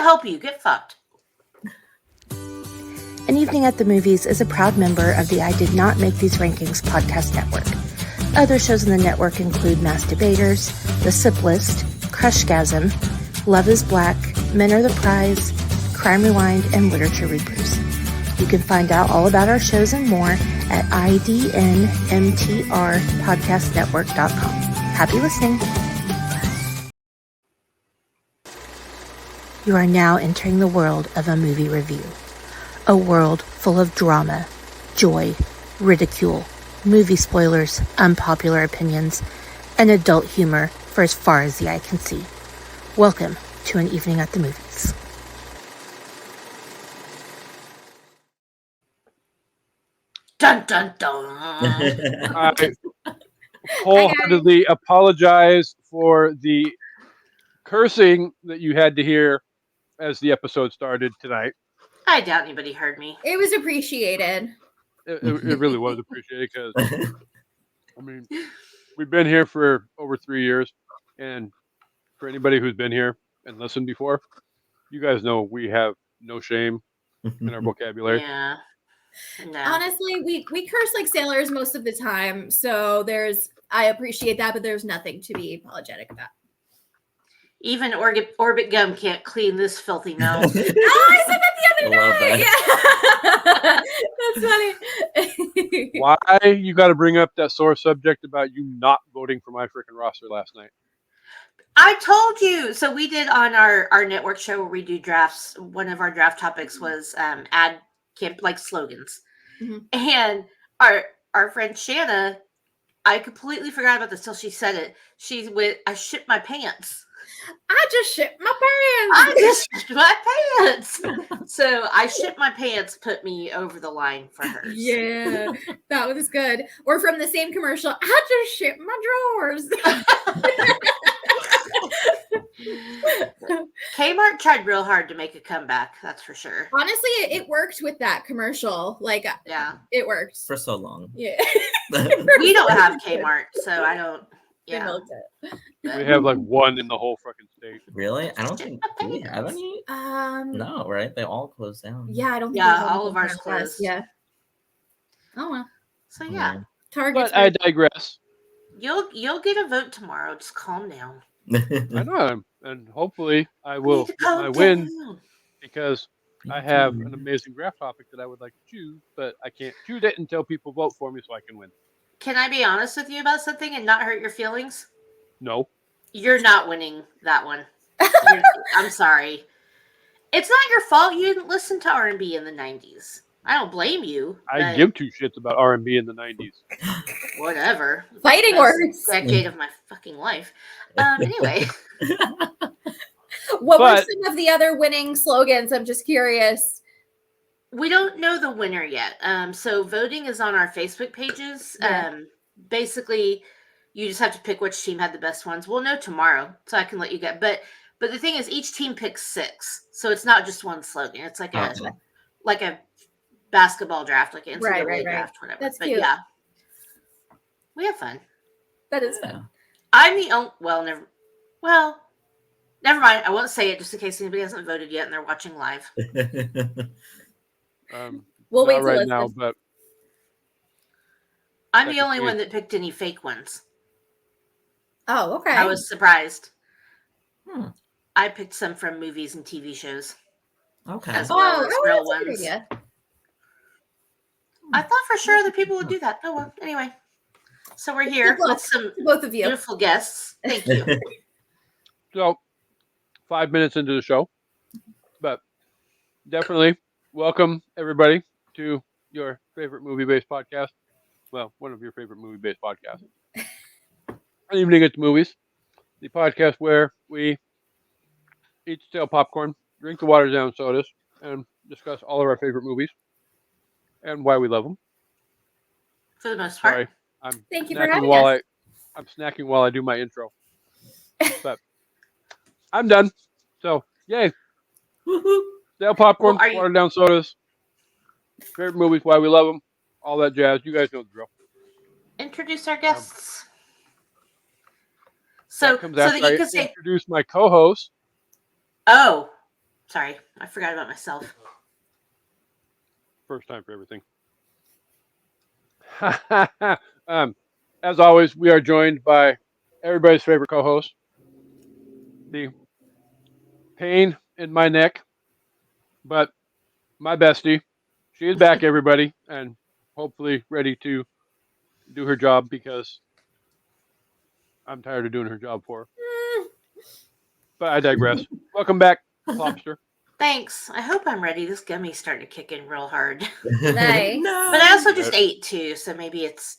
help you. Get fucked. An Evening at the Movies is a proud member of the I Did Not Make These Rankings podcast network. Other shows in the network include Mass Debaters, The Sip List, Crushgasm, Love is Black, Men Are the Prize, Crime Rewind, and Literature Reapers. You can find out all about our shows and more at idnmtrpodcastnetwork.com. Happy listening. You are now entering the world of a movie review. A world full of drama, joy, ridicule, movie spoilers, unpopular opinions, and adult humor for as far as the eye can see. Welcome to An Evening at the Movies. Dun, dun, dun. I wholeheartedly apologize for the cursing that you had to hear as the episode started tonight. I doubt anybody heard me. It was appreciated. It really was appreciated because, I mean, we've been here for over 3 years. And for anybody who's been here and listened before, you guys know we have no shame in our vocabulary. Yeah. No. Honestly, we curse like sailors most of the time. So I appreciate that, but there's nothing to be apologetic about. Even Orbit Gum can't clean this filthy mouth. Oh, I said that the other night. Yeah. That's funny. Why you got to bring up that sore subject about you not voting for my freaking roster last night? I told you. So we did on our network show where we do drafts. One of our draft topics was ad camp like slogans. Mm-hmm. And our friend Shanna, I completely forgot about this till she said it. She went, I shit my pants. I just shit my pants. I just shit my pants. So I shit my pants put me over the line for hers. Yeah, that was good. Or from the same commercial, I just shit my drawers. Kmart tried real hard to make a comeback, that's for sure. Honestly, it worked with that commercial. Like, yeah, it worked for so long. Yeah. We don't have Kmart, so I don't. Yeah, we have like one in the whole fucking state. Really? I don't think we have any. No, right? They all closed down. Yeah, I don't. Think all of ours closed. Yeah. Oh well. So yeah, Target's. But I digress. You'll get a vote tomorrow. Just calm down. I know, and hopefully I will get my win because I have an amazing draft topic that I would like to choose, but I can't choose it until people vote for me so I can win. Can I be honest with you about something and not hurt your feelings? No. You're not winning that one. I'm sorry. It's not your fault you didn't listen to R&B in the 90s. I don't blame you. I give two shits about R&B in the 90s. Whatever. Fighting words. Decade of my fucking life. Anyway. What were some of the other winning slogans? I'm just curious. We don't know the winner yet. So voting is on our Facebook pages. Yeah. Basically, you just have to pick which team had the best ones. We'll know tomorrow, so I can let you get. But the thing is, each team picks 6, so it's not just one slogan. It's like a basketball draft, like an NCAA draft, whatever. That's but cute. Yeah, we have fun. That is fun. I'm the only. Never mind. I won't say it just in case anybody hasn't voted yet and they're watching live. We'll wait right now, but I'm the only one that picked any fake ones. Oh, okay. I was surprised. I picked some from movies and TV shows. Okay. As well as real that's a good ones. idea. I thought for sure that people would do that. Oh well. Anyway, so we're here with some both of you beautiful guests. Thank you. So, 5 minutes into the show, but definitely welcome everybody to your favorite movie-based podcast. Well, one of your favorite movie-based podcasts. An Evening at the Movies, the podcast where we eat stale popcorn, drink the watered down sodas, and discuss all of our favorite movies and why we love them. For the most part. Sorry, I'm Thank you for snacking having while us. I'm snacking while I do my intro. But I'm done. So, yay. Stale popcorn, watered down sodas, favorite movies, why we love them, all that jazz. You guys know the drill. Introduce our guests. So that that you can say, introduce my co-host. oh, Sorry, I forgot about myself. First time for everything. As always, we are joined by everybody's favorite co-host, the pain in my neck, but my bestie. She is back, everybody, and hopefully ready to do her job because I'm tired of doing her job for her. But I digress. Welcome back, Plopster. Thanks. I hope I'm ready. This gummy's starting to kick in real hard. Nice. No. But I also just ate too, so maybe it's,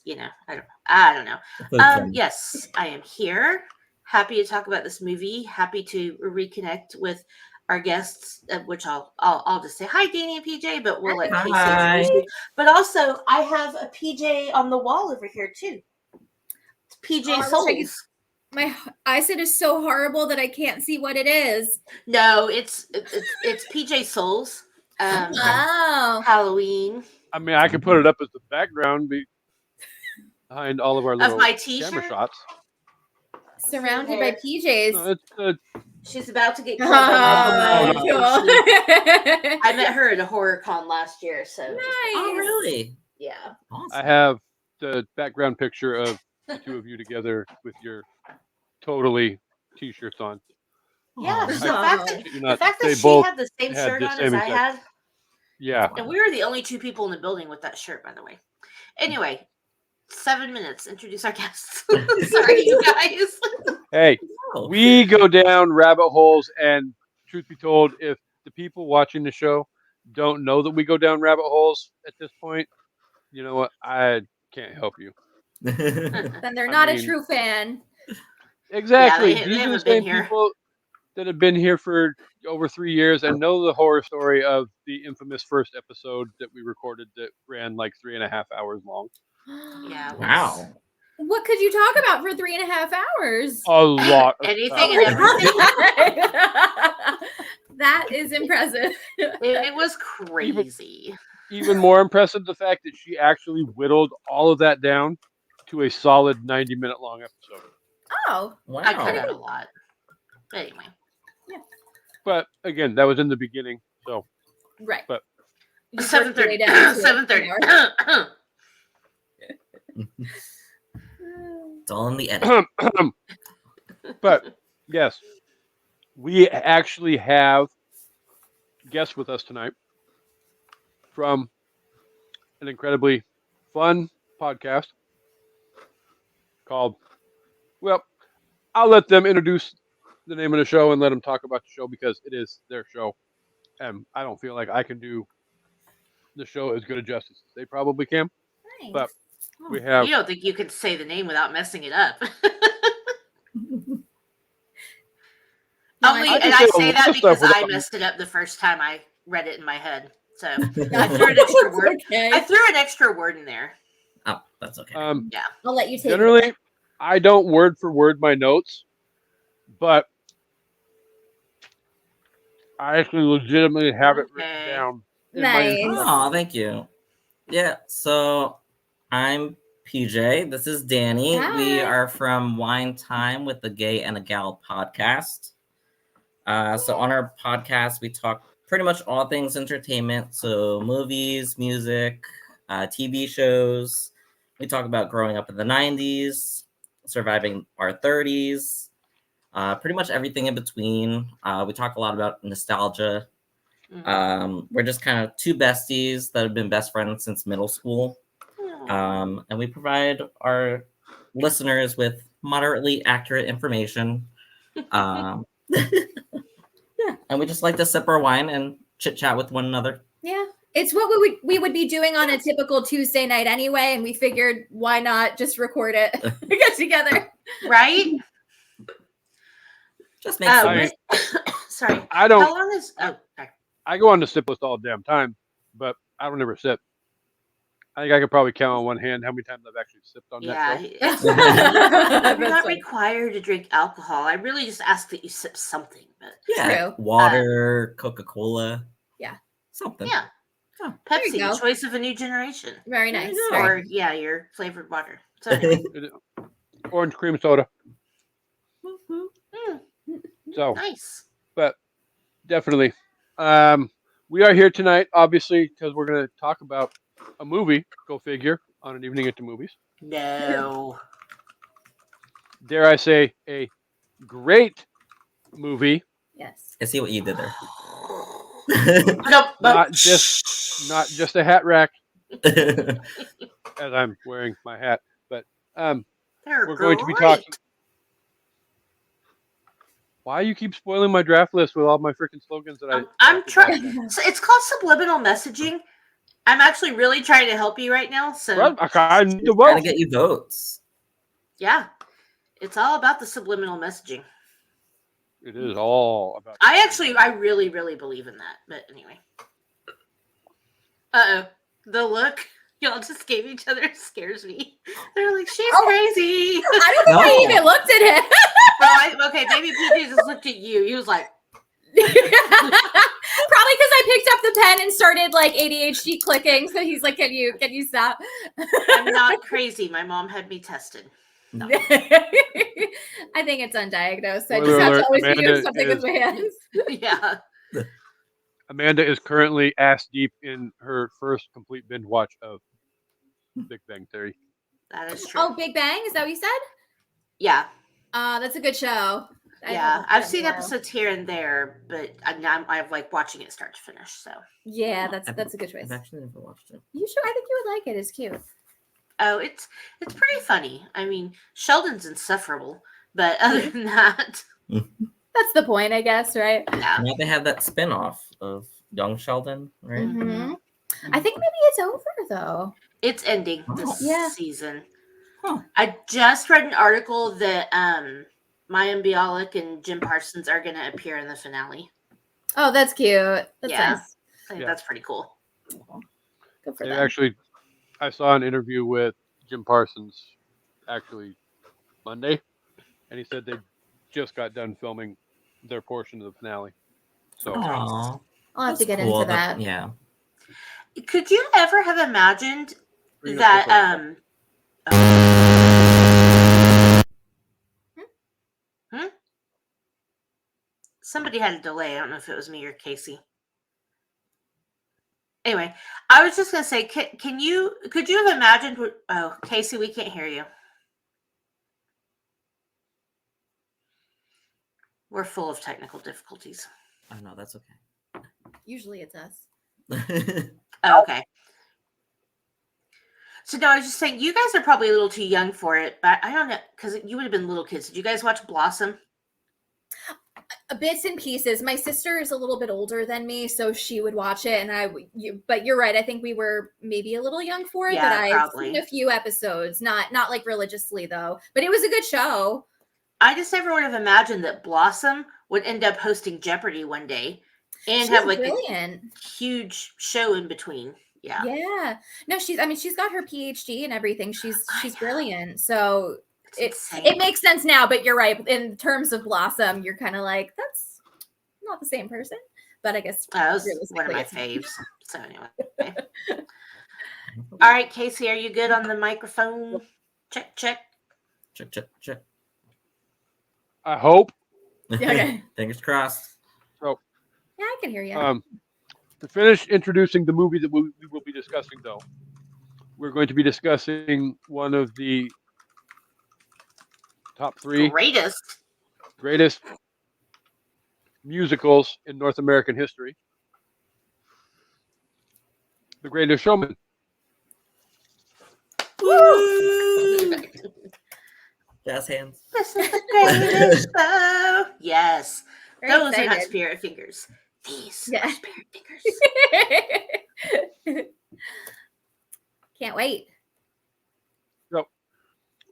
I don't know. Okay. Yes, I am here. Happy to talk about this movie. Happy to reconnect with our guests, which I'll just say hi, Dani and PJ, but we'll let Kasey Hi. introduce you. But also, I have a PJ on the wall over here too. It's PJ Oh, I wish I Souls. My eyesight is so horrible that I can't see what it is. No, it's PJ Souls. Oh. Halloween. I mean, I could put it up as the background behind all of our little my camera t-shirt? shots. Surrounded by PJs. No, it's She's about to get killed by Oh, my cool. I met her at a horror con last year, so Nice. Oh, really? yeah. Awesome. I have the background picture of the two of you together with your totally t-shirts on. Yeah, Aw. the I fact kid you that, not, she both had the same had shirt the on same as I exact- had, Yeah. and we were the only two people in the building with that shirt, by the way. Anyway, 7 minutes. Introduce our guests. Sorry, you guys. Hey, Oh. we go down rabbit holes, and truth be told, if the people watching the show don't know that we go down rabbit holes at this point, you know what? I can't help you. Then they're I not a mean- true fan. Exactly. they These are the haven't been same here. people that have been here for over 3 years and know the horror story of the infamous first episode that we recorded that ran like 3.5 hours long. Yeah. it was Wow. What could you talk about for 3.5 hours? A lot of Anything stuff. and everything. That is impressive. It was crazy. Even more impressive, the fact that she actually whittled all of that down to a solid 90-minute long episode. Oh, Wow. I cut out a lot. But anyway. But again, that was in the beginning. So right. But- You just worked your way 7:30. down to 7:30. 1 hour. It's all in the edit. but yes, we actually have guests with us tonight from an incredibly fun podcast called, well, I'll let them introduce the name of the show and let them talk about the show because it is their show. And I don't feel like I can do the show as good a justice as they probably can. Nice. But we have, You don't think you could say the name without messing it up? Only, I can and say I a say lot that of stuff because I without- messed it up the first time I read it in my head. So I threw an extra word. Okay. I threw an extra word in there. Oh, that's okay. I'll let you take generally, it. I don't word for word my notes, but I actually legitimately have it written Okay. down. In Nice. my Oh, thank you. Yeah, so I'm PJ. This is Dani. We Hi. are from Wine Time with the Gay and a Gal podcast. So on our podcast, we talk pretty much all things entertainment. So movies, music, TV shows. We talk about growing up in the 90s, surviving our 30s, pretty much everything in between. We talk a lot about nostalgia. We're just kind of two besties that have been best friends since middle school. And we provide our listeners with moderately accurate information. Yeah, and we just like to sip our wine and chit chat with one another. Yeah. It's what we would be doing on a typical Tuesday night anyway, and we figured why not just record it get together. Right? Just makes sense. Sorry. I don't. How long is? Oh, sorry. I go on the sip list all the damn time, but I don't ever sip. I think I could probably count on one hand how many times I've actually sipped on Yeah, that show. you're not required to drink alcohol. I really just ask that you sip something. But Yeah, True. water, Coca-Cola. Yeah. Something. yeah, Oh, there you Pepsi, go. the choice of a new generation, Very There nice. you go. or yeah, your flavored water. So anyway. Orange cream soda. So, Nice. but definitely We are here tonight, obviously, because we're going to talk about a movie. Go figure, on an evening at the movies. No. Dare I say, a great movie. Yes. I see what you did there. Nope. Not just a hat rack, as I'm wearing my hat, but They're we're going to be great. talking. Why you keep spoiling my draft list with all my freaking slogans that I'm drafted last trying. time? So it's called subliminal messaging. I'm actually really trying to help you right now. So Well, I need to Trying to vote. get you votes. yeah, it's all about the subliminal messaging. It is all about. I really, really believe in that. But anyway. Uh-oh. The look y'all just gave each other scares me. They're like, she's crazy. I don't think I No. even looked at him. Okay, maybe PJ just looked at you. He was like, Probably because I picked up the pen and started like ADHD clicking. So he's like, can you stop? I'm not crazy. My mom had me tested. No. I think it's undiagnosed. So I just Spoiler have alert, to always be Amanda doing something with my hands. Yeah. Amanda is currently ass deep in her first complete binge watch of Big Bang Theory. That is true. Oh, Big Bang? Is that what you said? Yeah. That's a good show. Yeah. I've seen episodes here and there, but I'm like watching it start to finish. So. Yeah, that's a good choice. I've actually never watched it. You should. I think you would like it. It's cute. Oh, it's pretty funny. I mean, Sheldon's insufferable, but other than that, That's the point, I guess, right? yeah. Now they have that spin-off of Young Sheldon, right? Mhm. I think maybe it's over though. It's ending this Yeah. season. Huh. I just read an article that Mayim Bialik and Jim Parsons are going to appear in the finale. Oh, that's cute. That's Yeah. nice. I think Yeah. that's pretty cool. Good for They them. actually, I saw an interview with Jim Parsons, actually Monday, and he said they just got done filming their portion of the finale. So Aw. I'll have to That's get cool into that. Yeah. Could you ever have imagined Bring up that the somebody had a delay. I don't know if it was me or Kasey. Anyway, I was just going to say, could you have imagined? Oh, Kasey, we can't hear you. We're full of technical difficulties. Oh no, that's okay. Usually it's us. Oh, okay. So no, I was just saying, you guys are probably a little too young for it, but I don't know, because you would have been little kids. Did you guys watch Blossom? Bits and pieces. My sister is a little bit older than me, so she would watch it, and but you're right. I think we were maybe a little young for it, Yeah, but I've probably. seen a few episodes, not like religiously though. But it was a good show. I just never would have imagined that Blossom would end up hosting Jeopardy one day and She's have like brilliant. a huge show in between. Yeah. Yeah. No, she's got her PhD and everything. She's I know. brilliant. So It's it insane. makes sense now, but you're right. In terms of Blossom, you're kind of like, that's not the same person. But I guess That was one of realistically, my it's not. faves. So anyway. All right, Kasey, are you good on the microphone? Check. Check. I hope. Okay. Fingers crossed. So Yeah, I can hear you. to finish introducing the movie that we will be discussing, though, we're going to be discussing one of the top 3 greatest musicals in North American history, The Greatest Showman. Woo! Jazz hands. This is the greatest show. Yes. Very Those are not excited. spirit fingers. These Yeah. are spirit fingers. Can't wait. So,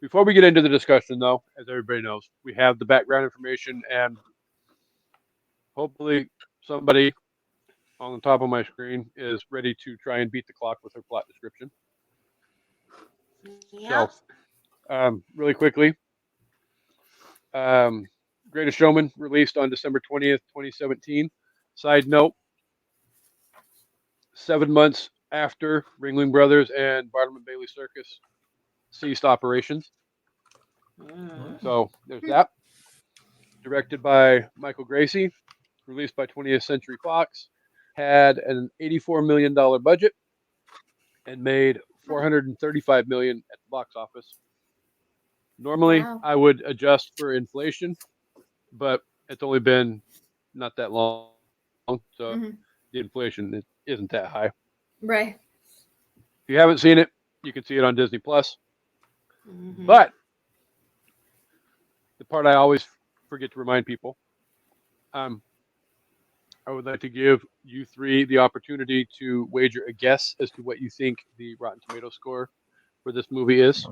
before we get into the discussion, though, as everybody knows, we have the background information, and hopefully somebody on the top of my screen is ready to try and beat the clock with her plot description. Yeah. So, really quickly, Greatest Showman released on December 20th, 2017. Side note, 7 months after Ringling Brothers and Barnum and Bailey Circus ceased operations. So there's that. Directed by Michael Gracie, released by 20th Century Fox, had an $84 million budget and made $435 million at the box office. Normally, Wow. I would adjust for inflation, but it's only been not that long, so Mhm. the inflation isn't that high. Right. If you haven't seen it, you can see it on Disney Plus. Mhm. But the part I always forget to remind people, I would like to give you three the opportunity to wager a guess as to what you think the Rotten Tomato score for this movie is.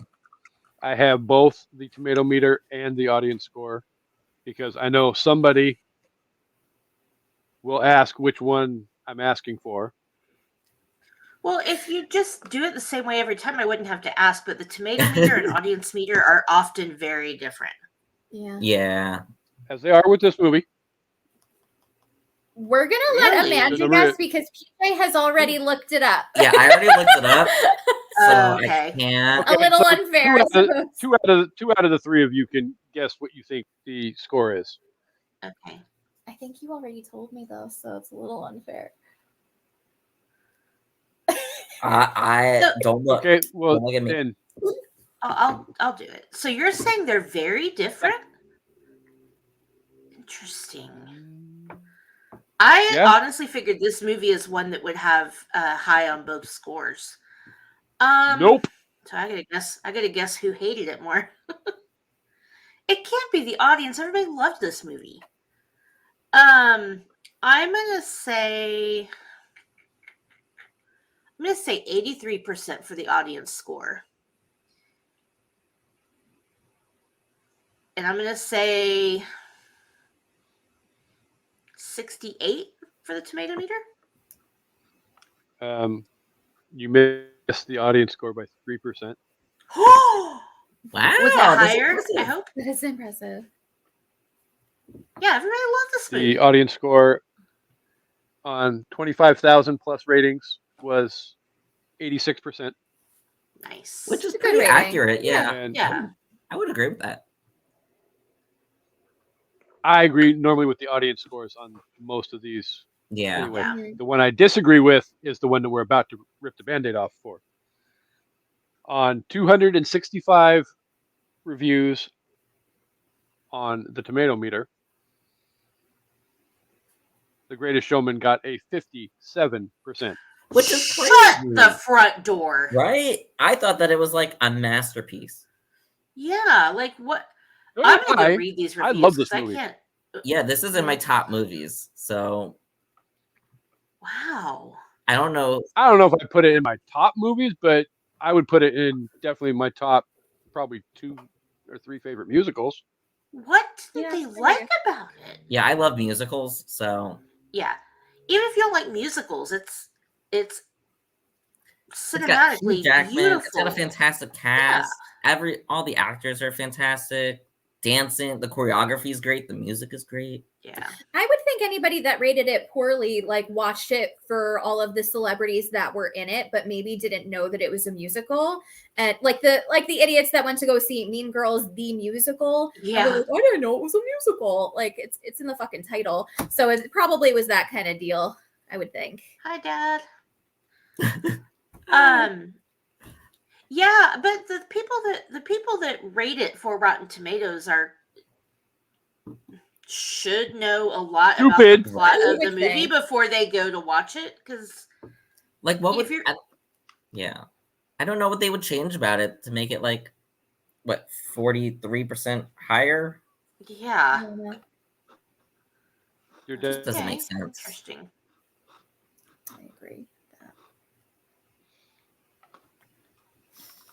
I have both the tomato meter and the audience score because I know somebody will ask which one I'm asking for. Well, if you just do it the same way every time, I wouldn't have to ask. But the tomato meter and audience meter are often very different. Yeah. Yeah. As they are with this movie. We're gonna let Really? Amanda So guess because PJ has already looked it up. Yeah, I already looked it up, so Okay. I can't. A little so unfair, I suppose. two out of the three of you can guess what you think the score is. Okay. I think you already told me though, so it's a little unfair. I So- don't look. Okay, well Don't look at me. then I'll do it. So you're saying they're very different? Interesting. I Yeah. honestly figured this movie is one that would have high on both scores. Nope. So I gotta guess who hated it more. It can't be the audience. Everybody loved this movie. I'm gonna say 83% for the audience score. And I'm gonna say 68 for the tomato meter. You missed the audience score by 3%. Was Wow, it that's higher? I impressive. hope. That is impressive. Yeah, everybody loved this movie. The audience score on 25,000 plus ratings was 86%. Nice. Which is It's a good pretty rating. accurate. Yeah. And Yeah. I would agree with that. I agree normally with the audience scores on most of these. Yeah. Anyway, Yeah. Mhm. the one I disagree with is the one that we're about to rip the Band-Aid off for. On 265 reviews on the tomato meter, The Greatest Showman got a 57%. Which is Shut crazy. the front door. Right? I thought that it was like a masterpiece. Yeah, like what? So I'm did gonna go I. read these I reviews love this because I movie. can't. Yeah, this is in my top movies. So Wow. I don't know. I don't know if I put it in my top movies, but I would put it in definitely my top probably 2 or 3 favorite musicals. What did Yeah, they same like here. about it? Yeah, I love musicals. So Yeah, even if you don't like musicals, it's it's got Hugh cinematically Jackman. It's got a beautiful. fantastic cast. All the actors are fantastic. Dancing, the choreography is great. The music is great. Yeah, I would think anybody that rated it poorly, like watched it for all of the celebrities that were in it, but maybe didn't know that it was a musical. And like the idiots that went to go see Mean Girls the musical. and Yeah. were like, I didn't know it was a musical. Like it's in the fucking title. So it probably was that kind of deal, I would think. Hi, Dad. Yeah, but the people that rate it for Rotten Tomatoes should know a lot about the Stupid. plot You of the would movie think. before they go to watch it. Because Like what would if you're yeah. I don't know what they would change about it to make it like what 43% higher? yeah, You're It just dead. doesn't okay, make sense. interesting. I agree.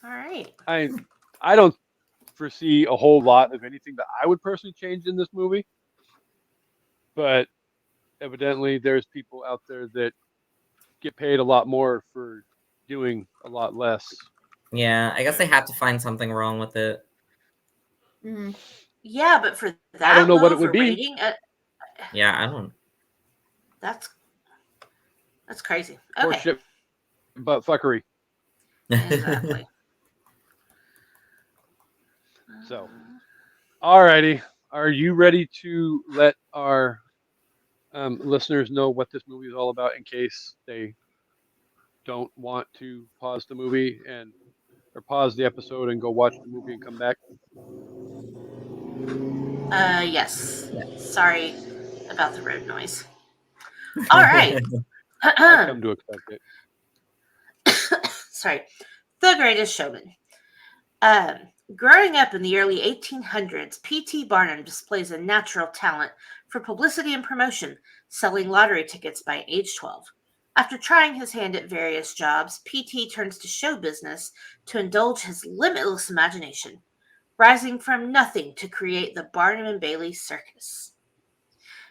All right. I don't foresee a whole lot of anything that I would personally change in this movie, but evidently there's people out there that get paid a lot more for doing a lot less. Yeah, I guess they And had to find something wrong with it. Mhm. Yeah, but for that I don't know low what it of would a be. rating, Yeah, I don't. that's crazy. Horse Okay, shit butt fuckery. exactly. So, alrighty. Are you ready to let our listeners know what this movie is all about in case they don't want to pause the movie or pause the episode and go watch the movie and come back? Yes. Yeah. Sorry about the road noise. All right. I come to expect it. Sorry. The Greatest Showman. Growing up in the early 1800s, P.T. Barnum displays a natural talent for publicity and promotion, selling lottery tickets by age 12. After trying his hand at various jobs, P.T. turns to show business to indulge his limitless imagination, rising from nothing to create the Barnum and Bailey Circus.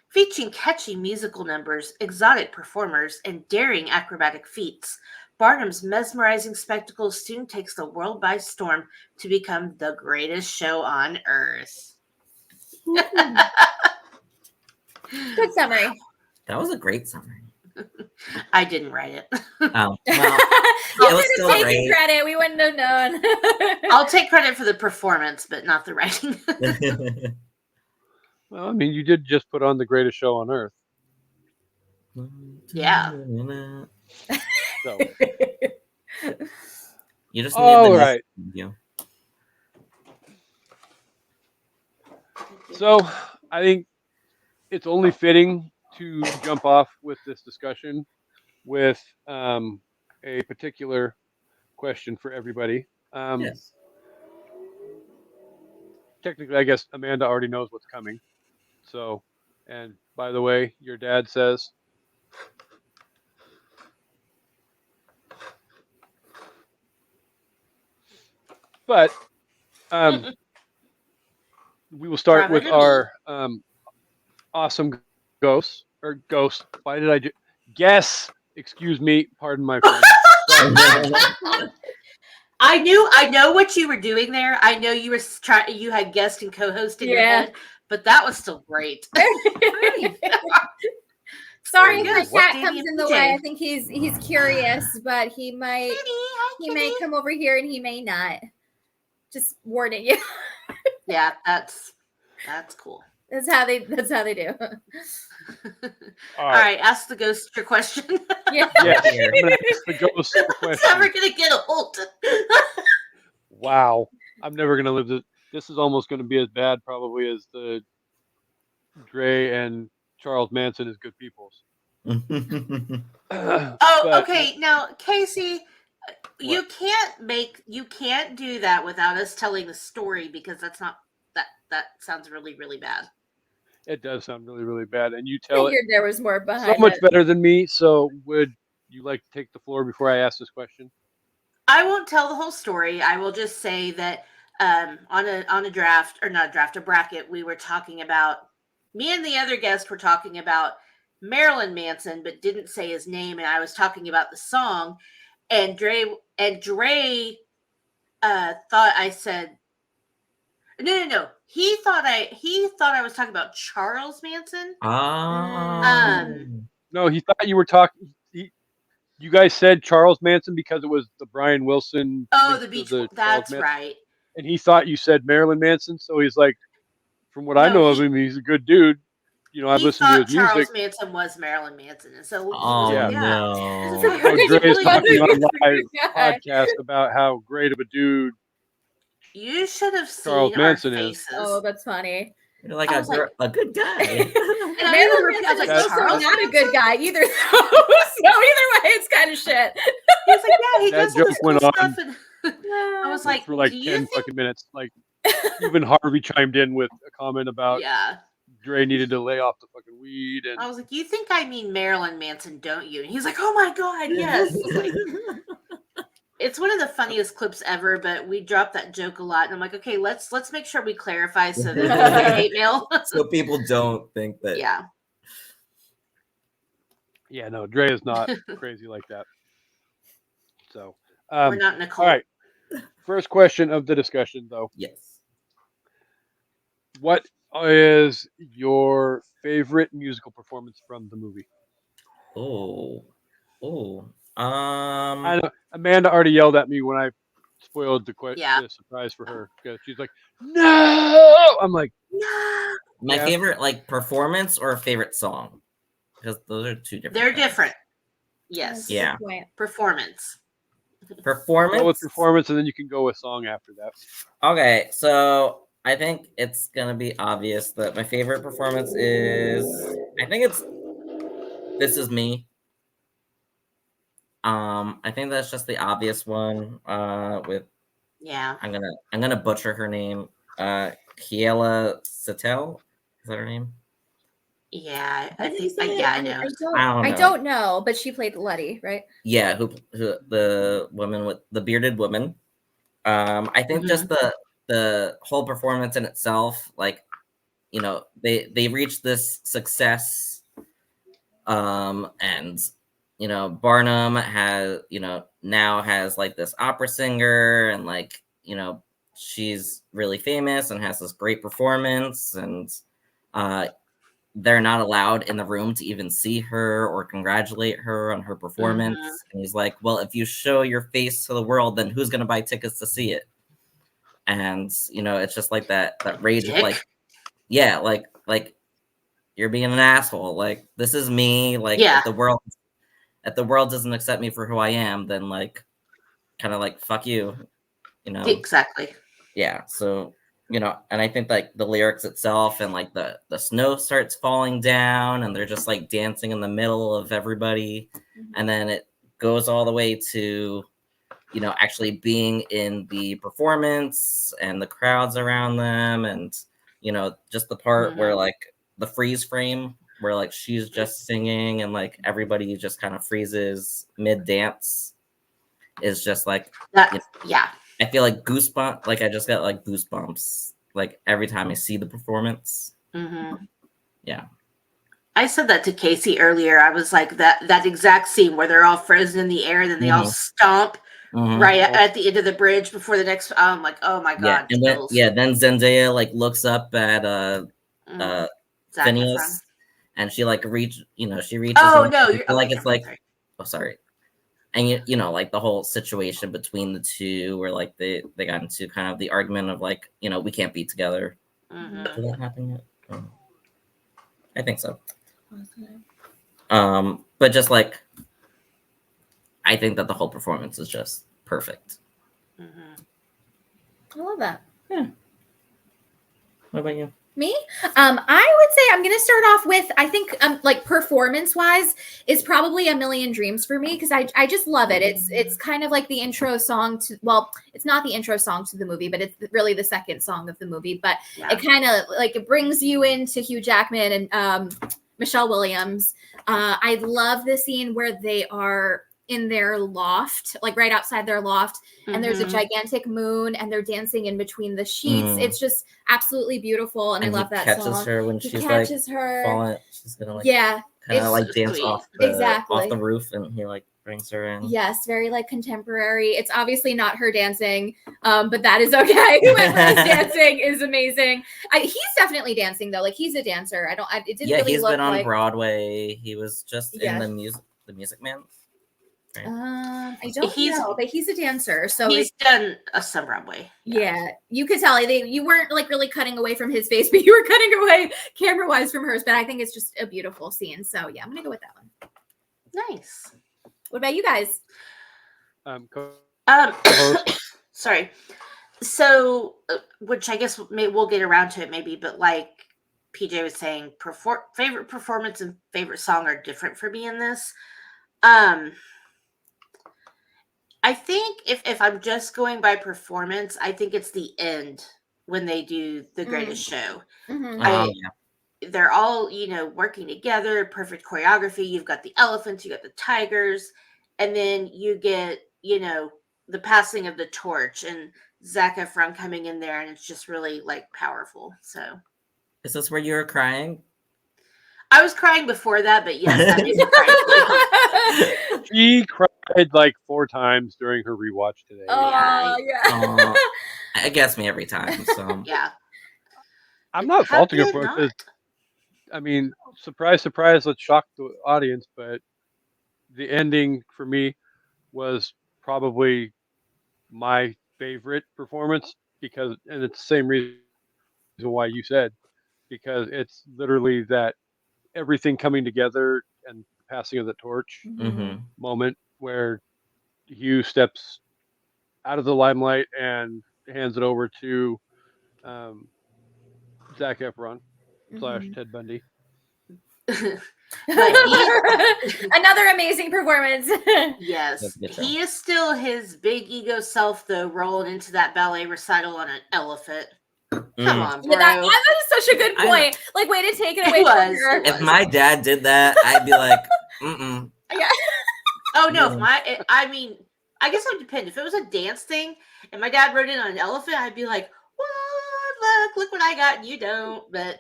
Featuring catchy musical numbers, exotic performers, and daring acrobatic feats, Barnum's mesmerizing spectacle soon takes the world by storm to become the greatest show on earth. Good summary. That was a great summary. I didn't write it. Oh, well, You it was could still have taken great. credit. We wouldn't have known. I'll take credit for the performance, but not the writing. Well, I mean, you did just put on the greatest show on earth. Yeah. So, You just need all the right. music. So, I think it's only fitting to jump off with this discussion with a particular question for everybody. Yes. Technically, I guess Amanda already knows what's coming. So, and by the way, your dad says. But we will start with our awesome ghost. Why did I guess? Excuse me. Pardon my French. I know what you were doing there. I know you were you had guest and co-host in your head, but that was still great. Sorry if Good. my cat Danny comes and in the PJ. way. I think he's curious, but he may Kitty. come over here and he may not. Just warning you. Yeah, that's cool. That's how they do. All right, ask the ghost your question. Yeah. Yes, I'm gonna ask the ghost the It's question. never gonna get old. Wow, I'm never gonna live this. This is almost gonna be as bad probably as the Dre and Charles Manson is good people's. Okay. Now, Kasey, you can't do that without us telling the story because that's not that sounds really, really bad. It does sound really, really bad, and you I tell it figured there was more so behind much it. better than me. So, would you like to take the floor before I ask this question? I won't tell the whole story. I will just say that on a draft or not a draft, a bracket, we were talking about me and the other guest were talking about Marilyn Manson, but didn't say his name, and I was talking about the song, and Dre thought I said no. He thought I was talking about Charles Manson. No, he thought you were talking. You guys said Charles Manson because it was the Brian Wilson. Oh, the beach. That's Manson, right. and he thought you said Marilyn Manson. So he's like, from what I No, know of him, he's a good dude. You know, I've listened to his music. Charles Manson was Marilyn Manson, and so he was Yeah. like, yeah. No. So Dre is talking on a live podcast about how great of a dude You should have seen Charles Manson our is. faces. Oh, that's funny. You're like I a, was like- a good guy. And I Marilyn was Manson like, is also Charles not a Manson? good guy either. So either way, it's kind of shit. He was like, yeah, he That does all this joke cool went on stuff. And I was like, for like do 10 you think? fucking minutes. Like, even Harvey chimed in with a comment about Yeah. Dre needed to lay off the fucking weed. And I was like, you think I mean Marilyn Manson, don't you? And he's like, oh my God, yes. Like, it's one of the funniest clips ever, but we dropped that joke a lot. And I'm like, okay, let's make sure we clarify so that we don't get hate mail. So people don't think that. Yeah. yeah, no, Dre is not crazy like that. So, We're not Nicole. all right. First question of the discussion, though. Yes. What is your favorite musical performance from the movie? I know Amanda already yelled at me when I spoiled the Yeah. surprise for her because she's like, "No!" I'm like, No. My Yeah. favorite like performance or favorite song? because those are two different. They're things. different. That's Yes. a good Yeah. point. Performance. Performance. Go with performance, and then you can go with song after that. Okay, so I think it's gonna be obvious that my favorite performance is. I think it's "This Is Me." I think that's just the obvious one. With Yeah. I'm gonna butcher her name. Kiela Sattel. Is that her name? Yeah. I What think. is it? Yeah, I know. I I don't don't know, but she played Letty, right? Yeah, who the woman with the bearded woman. I think just the whole performance in itself, like, you know, they reached this success, and you know, Barnum has, you know, now has like this opera singer, and like, you know, she's really famous and has this great performance, and they're not allowed in the room to even see her or congratulate her on her performance. And he's like, well, if you show your face to the world, then who's going to buy tickets to see it? And, you know, it's just like that rage of like, yeah, like you're being an asshole. Like, this is me. Like, Yeah. if the world doesn't accept me for who I am, then like, kind of like, fuck you, you know? Exactly. Yeah. So, you know, and I think like the lyrics itself, and like the snow starts falling down and they're just like dancing in the middle of everybody. And then it goes all the way to, you know, actually being in the performance and the crowds around them. And, you know, just the part where like the freeze frame where like she's just singing and like everybody just kind of freezes mid dance is just like that. You know, Yeah. I feel like goosebumps. Like I just got like goosebumps. Like every time I see the performance. Yeah. I said that to Kasey earlier. I was like that exact scene where they're all frozen in the air, and then they all stomp right at the end of the bridge before the next. I'm like, oh my god. Yeah, and then Zendaya like looks up at Phineas, and she like reaches. Oh no! You're like it's like, oh sorry. And you know, like the whole situation between the two, where like they got into kind of the argument of like, you know, we can't be together. Did that happen yet? Oh. I think so. But just like, I think that the whole performance is just perfect. I love that. Yeah. What about you? Me? I would say I'm gonna start off with, I think like performance wise is probably A Million Dreams for me, because I just love it. It's kind of like the intro song to, well, it's not the intro song to the movie, but it's really the second song of the movie. But it kind of like it brings you into Hugh Jackman and Michelle Williams. I love the scene where they are in their loft, like right outside their loft, and there's a gigantic moon and they're dancing in between the sheets. It's just absolutely beautiful, and I love that song. Catches her when she's catches like her. falling. She's gonna like kind of like dance off the roof, and he like brings her in. Yes, very like contemporary. It's obviously not her dancing, but that is okay. Whoever is dancing is amazing. He's definitely dancing though. Like he's a dancer. It didn't really he's look been on like Broadway. He was just in the Music Man. Right? I don't know, but he's a dancer, so he's done some Broadway. Yeah, you could tell you weren't like really cutting away from his face, but you were cutting away camera wise from hers. But I think it's just a beautiful scene. So yeah, I'm gonna go with that one. Nice. What about you guys? Sorry. So, which I guess we'll get around to it maybe, but like PJ was saying, favorite performance and favorite song are different for me in this. I think if I'm just going by performance, I think it's the end when they do the Greatest Show. They're all, working together, perfect choreography. You've got the elephants, you got the tigers, and then you get, the passing of the torch and Zac Efron coming in there, and it's just really like powerful. So, is this where you were crying? I was crying before that, but yes, that made me cry. She cried like 4 times during her rewatch today. Oh, yeah. It gets me every time. So yeah, I'm not faulting her for it because, I mean, surprise, surprise, let's shock the audience, but the ending for me was probably my favorite performance and it's the same reason why you said, because it's literally that everything coming together and passing of the torch Mm-hmm. moment where Hugh steps out of the limelight and hands it over to Zac Efron / Ted Bundy. But Another amazing performance. yes, That's a good show. he is still his big ego self, though, rolling into that ballet recital on an elephant. Come on, bro. That was such a good I point. Like, way to take it It away from was. her. If my dad did that, I'd be like, mm-mm. Yeah. Oh no! Yeah. I mean, I guess it would depend. If it was a dance thing and my dad rode in on an elephant, I'd be like, "What? Look what I got, and you don't." But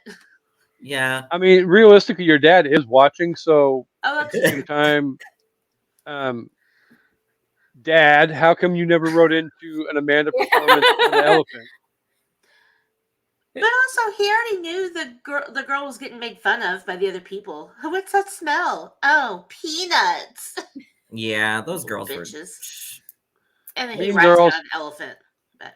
Yeah. I mean, realistically, your dad is watching, so oh, at the same time, Dad, how come you never wrote into an Amanda performance for the elephant? but also he already knew the girl was getting made fun of by the other people. What's that smell? Oh, peanuts. Yeah, those Little girls were. bitches. And then he Mean rides Girls. on an elephant. But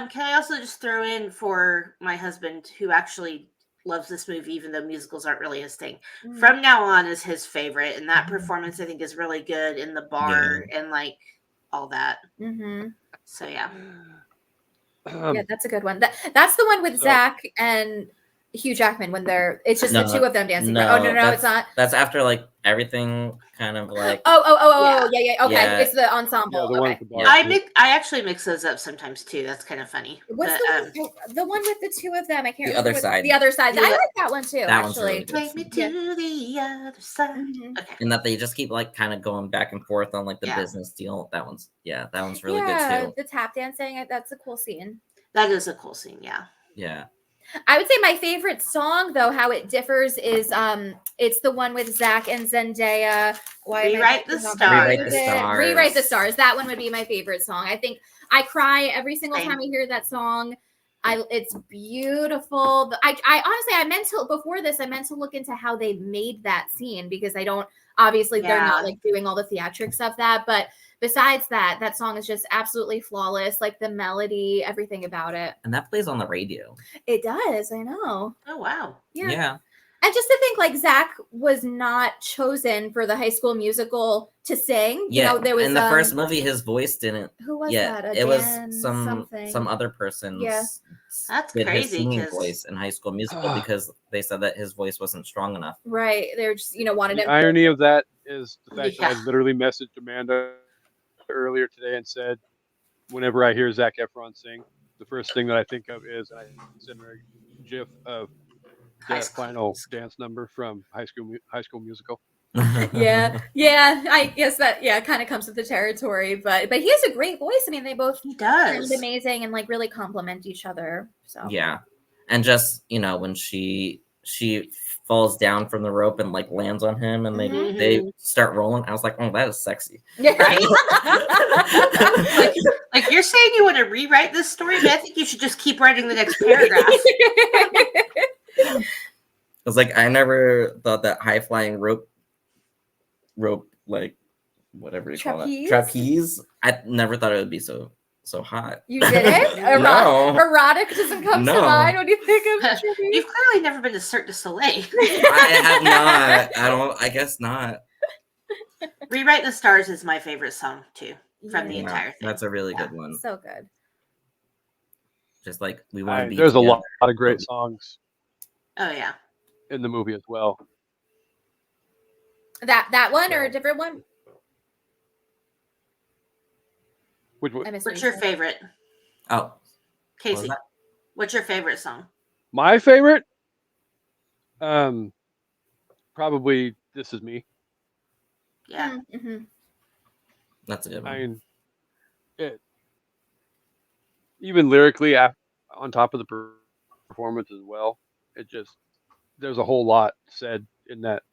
can I also just throw in for my husband, who actually loves this movie, even though musicals aren't really his thing. From Now On is his favorite, and that performance I think is really good in the bar and like all that. Mm-hmm. So yeah. Yeah, that's a good one. That's the one with Zach and Hugh Jackman when it's just the two of them dancing. No, oh no, it's not. That's after like everything kind of like. Yeah. Okay, Yeah. it's the ensemble. Yeah, the one Okay. with the bar. I actually mix those up sometimes too. That's kind of funny. What's But, the one with the two of them? I can't The remember. Other Side. The Other Side. Yeah. I like that one too. That one's actually. really good. Take me to the other side. Mhm. Okay. And that they just keep like kind of going back and forth on like the business deal. That one's really good too. The tap dancing. That's a cool scene. That is a cool scene, yeah. Yeah. I would say my favorite song, though, how it differs is it's the one with Zach and Zendaya. Rewrite the Stars. Rewrite the Stars. Rewrite the Stars. That one would be my favorite song. I think I cry every single Same. time I hear that song. It's beautiful. I honestly, before this, I meant to look into how they made that scene because they're not like doing all the theatrics of that. But besides that song is just absolutely flawless. Like the melody, everything about it. And that plays on the radio. It does. I know. Oh wow. Yeah. And just to think, like Zach was not chosen for the High School Musical to sing. Yeah. You know, there was in the first movie, his voice didn't. Who was Yeah, that? it was something. some other person's. Yeah. That's did his crazy, singing 'cause- voice in High School Musical because they said that his voice wasn't strong enough. Right. They're just wanted The him. irony of that is the fact that Yeah. I literally messaged Amanda earlier today and said, whenever I hear Zac Efron sing, the first thing that I think of is I send her a GIF of High that School final dance number from High School Musical. Yeah. I guess that kind of comes with the territory, but he has a great voice. I mean, they both He does. sound amazing and like really complement each other. So Yeah. And just, when she falls down from the rope and like lands on him and they start rolling, I was like, oh, that is sexy. Yeah. Like you're saying you want to rewrite this story, but I think you should just keep writing the next paragraph. I was like, I never thought that high flying rope, like whatever you call it, trapeze. I never thought it would be so hot. You didn't? No. Erotic doesn't come to mind when you think of trapeze. You've clearly never been to Cirque du Soleil. I have not. I guess not. Rewrite the Stars is my favorite song too from the Yeah, entire thing. that's a really good one. So good. Just like we want to be. There's together. a lot of great songs Oh yeah. in the movie as well. That one or a different one? Which I missed What's what you your said. favorite? Oh, what was Kasey, that? what's your favorite song? my favorite? Probably This Is Me. Yeah. Mm-hmm. That's a good one. I mean, even lyrically, on top of the performance as well, there's a whole lot said in that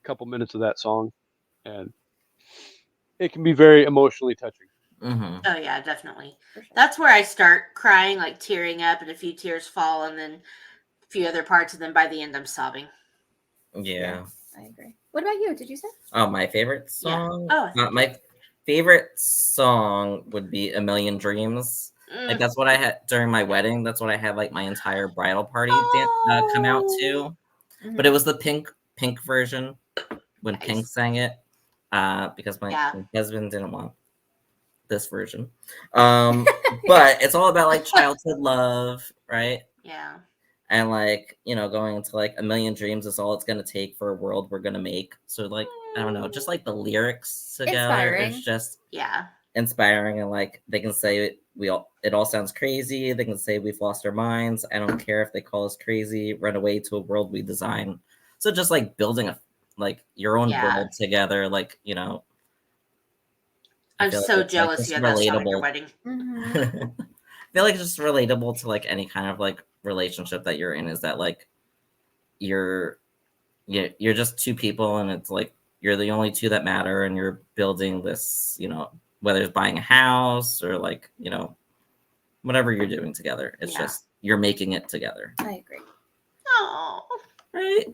couple minutes of that song, and it can be very emotionally touching. Mm-hmm. Oh yeah, definitely. That's where I start crying, like tearing up, and a few tears fall, and then a few other parts, and then by the end I'm sobbing. Yeah. I agree. What about you? Did you say? Oh, my favorite Yeah. song. Oh, My favorite song would be "A Million Dreams." Like that's what I had during my wedding. That's what I had like my entire bridal party come out to. Mhm. But it was the pink Pink version when Pink Nice. sang it, because my Yeah. husband didn't want this version. But it's all about like childhood love, right? Yeah. And like, you know, going into like a million dreams is all it's gonna take for a world we're gonna make. So like, I don't know, just like the lyrics together Inspiring. is just Yeah. inspiring, and like they can say it all sounds crazy. They can say we've lost our minds. I don't care if they call us crazy. Run away to a world we design. So just like building a like your own Yeah. world together, like, you know. I I'm feel so like it's like jealous just you had that song at your relatable. wedding. Mhm. I feel like it's just relatable to like any kind of like relationship that you're in, is that like you're just two people, and it's like you're the only two that matter, and you're building this, you know, whether it's buying a house or like, you know, whatever you're doing together. It's Yeah. just you're making it together. I agree. Oh. Right?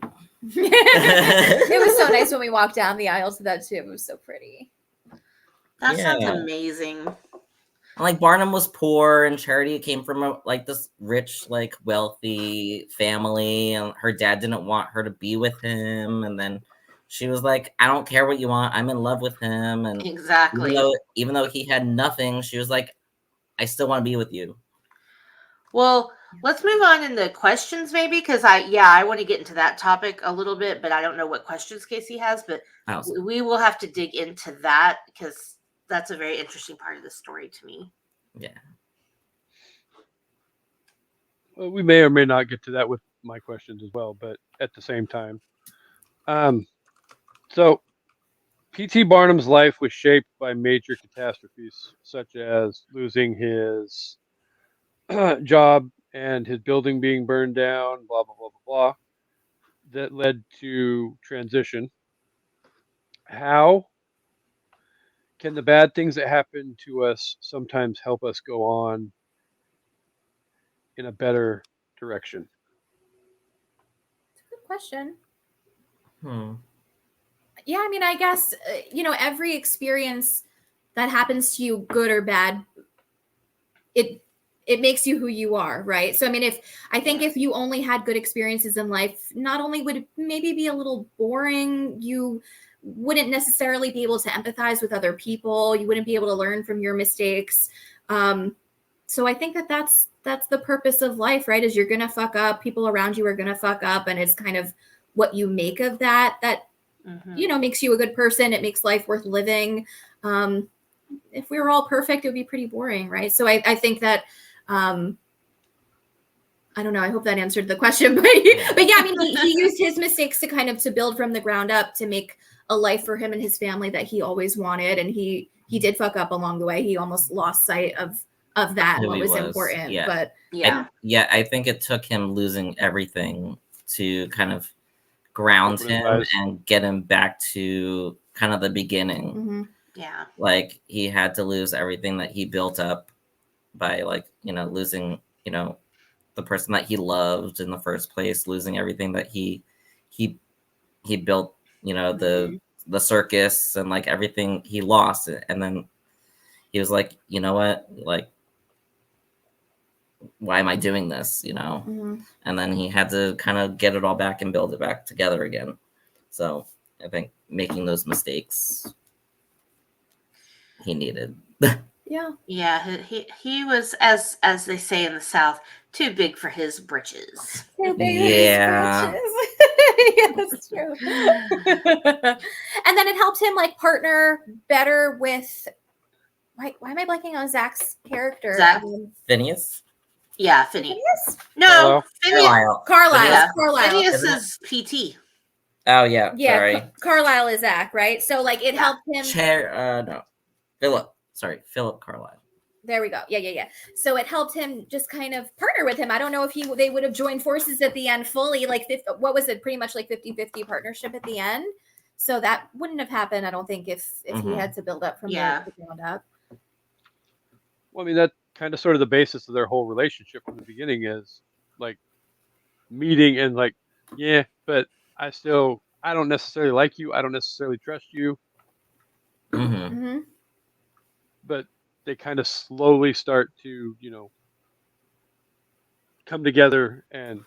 It was so nice when we walked down the aisle to that too. It was so pretty. That sounds Yeah. amazing. Like Barnum was poor, and Charity came from a, like this rich, like wealthy family, and her dad didn't want her to be with him, and then she was like, "I don't care what you want. I'm in love with him." And Exactly. even though he had nothing, she was like, "I still want to be with you." Well, let's move on into questions maybe, because I want to get into that topic a little bit, but I don't know what questions Kasey has, but we will have to dig into that because that's a very interesting part of the story to me. Yeah. Well, we may or may not get to that with my questions as well, but at the same time. So P.T. Barnum's life was shaped by major catastrophes, such as losing his job and his building being burned down, blah, blah, blah, blah, blah, that led to transition. How can the bad things that happen to us sometimes help us go on in a better direction? Good question. Yeah, I mean, I guess you know, every experience that happens to you, good or bad, it makes you who you are, right? So I mean, if you only had good experiences in life, not only would it maybe be a little boring, you wouldn't necessarily be able to empathize with other people, you wouldn't be able to learn from your mistakes. So I think that's the purpose of life, right? Is you're gonna fuck up, people around you are gonna fuck up, and it's kind of what you make of that you know, makes you a good person. It makes life worth living. If we were all perfect, it would be pretty boring, right? So I think that I don't know. I hope that answered the question, but yeah, I mean, he used his mistakes to kind of to build from the ground up to make a life for him and his family that he always wanted, and he did fuck up along the way. He almost lost sight of that, Who what he was was, important. yeah. But I think it took him losing everything to kind of ground Open his him eyes. and get him back to kind of the beginning. mhm. Yeah. Like he had to lose everything that he built up by, like, you know, losing, you know, the person that he loved in the first place, losing everything that he built, you know, the circus and like everything he lost. And then he was like, you know what, like, why am I doing this, you know? Mhm. And then he had to kind of get it all back and build it back together again. So I think making those mistakes he needed. Yeah, he was, as they say in the South, too big for his britches. Yeah. Yeah, that's true. And then it helped him like partner better with why am I blanking on Zach's character? Zach? Phineas? Yeah, Phineas. Hello. No, Phineas. Carlisle. Yeah. Carlisle. Phineas Isn't is PT. Oh yeah, Yeah, sorry. Carlisle is Zach, right? So like it helped him. No, Philip Carlisle. There we go. Yeah. So it helped him just kind of partner with him. I don't know if they would have joined forces at the end fully, like what was it? Pretty much like 50-50 partnership at the end. So that wouldn't have happened, I don't think, if he had to build up from the ground up. Well, I mean, that kind of sort of the basis of their whole relationship from the beginning is like meeting and like, yeah, but I don't necessarily like you. I don't necessarily trust you. But they kind of slowly start to, you know, come together, and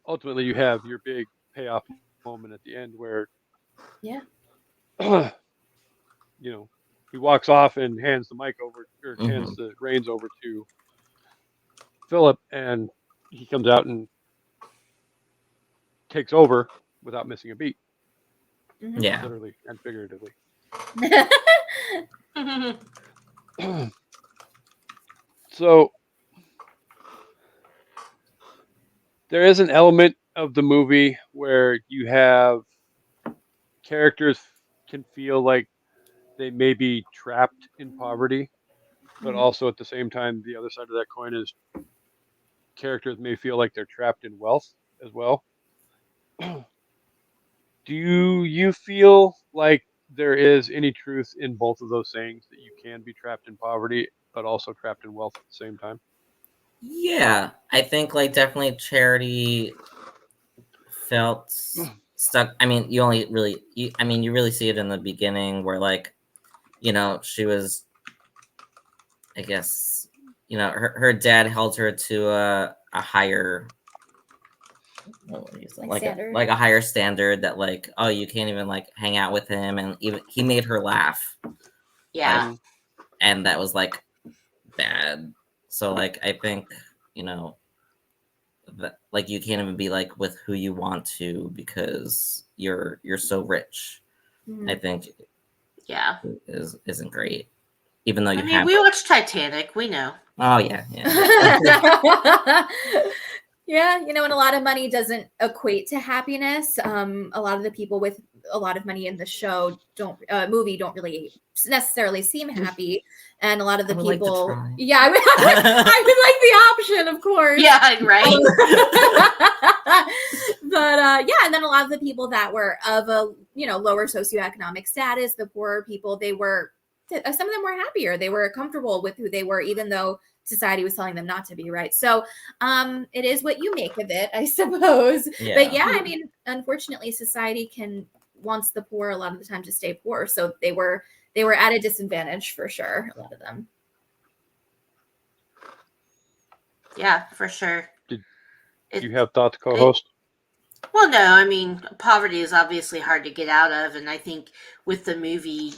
ultimately you have your big payoff moment at the end where, Yeah. you know, he walks off and hands the mic over, or hands Mhm. the reins over to Philip, and he comes out and takes over without missing a beat, Mhm. Yeah. literally and figuratively. So there is an element of the movie where you have characters can feel like they may be trapped in poverty, but Mhm. also at the same time, the other side of that coin is characters may feel like they're trapped in wealth as well. Do you feel like there is any truth in both of those sayings, that you can be trapped in poverty but also trapped in wealth at the same time? Yeah, I think like definitely Charity felt stuck. I mean, you only really, I mean, you really see it in the beginning where like, she was, I guess, her dad held her to a higher, what would you say? Like standard. like a higher standard that like, oh, you can't even like hang out with him, and even he made her laugh, Yeah. and that was like bad. So like, I think you know that like you can't even be like with who you want to because you're so rich. I Mhm. think Yeah. isn't great, even though I you mean, have. we watched Titanic. We know. Oh yeah. Yeah, and a lot of money doesn't equate to happiness. A lot of the people with a lot of money in the movie don't really necessarily seem happy, and a lot of the I would like to people, try. yeah, I would like the option, of course. Yeah, right. But yeah, and then a lot of the people that were of a lower socioeconomic status, the poorer people, some of them were happier. They were comfortable with who they were, even though society was telling them not to be, right? So it is what you make of it, I suppose. Yeah. But yeah, I mean, unfortunately, society wants the poor a lot of the time to stay poor. So they were at a disadvantage for sure, a lot of them. Yeah, for sure. Do you have thoughts, co-host? Well, no, I mean, poverty is obviously hard to get out of. And I think with the movie,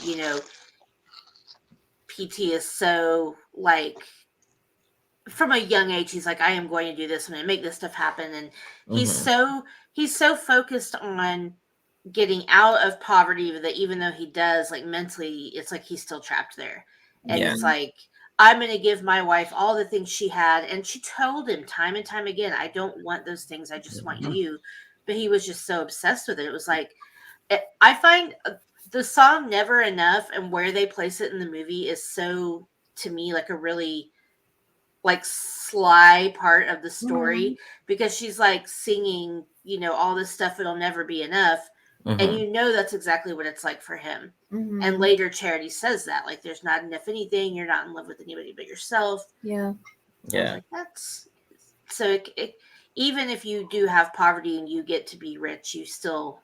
PT is so like, from a young age, he's like, I am going to do this. I'm going to make this stuff happen. And he's Mhm. so focused on getting out of poverty that even though he does, like, mentally, it's like he's still trapped there. And Yeah. he's like, I'm going to give my wife all the things she had. And she told him time and time again, I don't want those things. I just want you. But he was just so obsessed with it. It was like, I find the song Never Enough and where they place it in the movie is so, to me, like a really like sly part of the story, because she's like singing, all this stuff, it'll never be enough. And Mhm. that's exactly what it's like for him. Mhm. And later Charity says that, like, there's not enough anything, you're not in love with anybody but yourself. Yeah. I was like, that's so even if you do have poverty and you get to be rich, you still,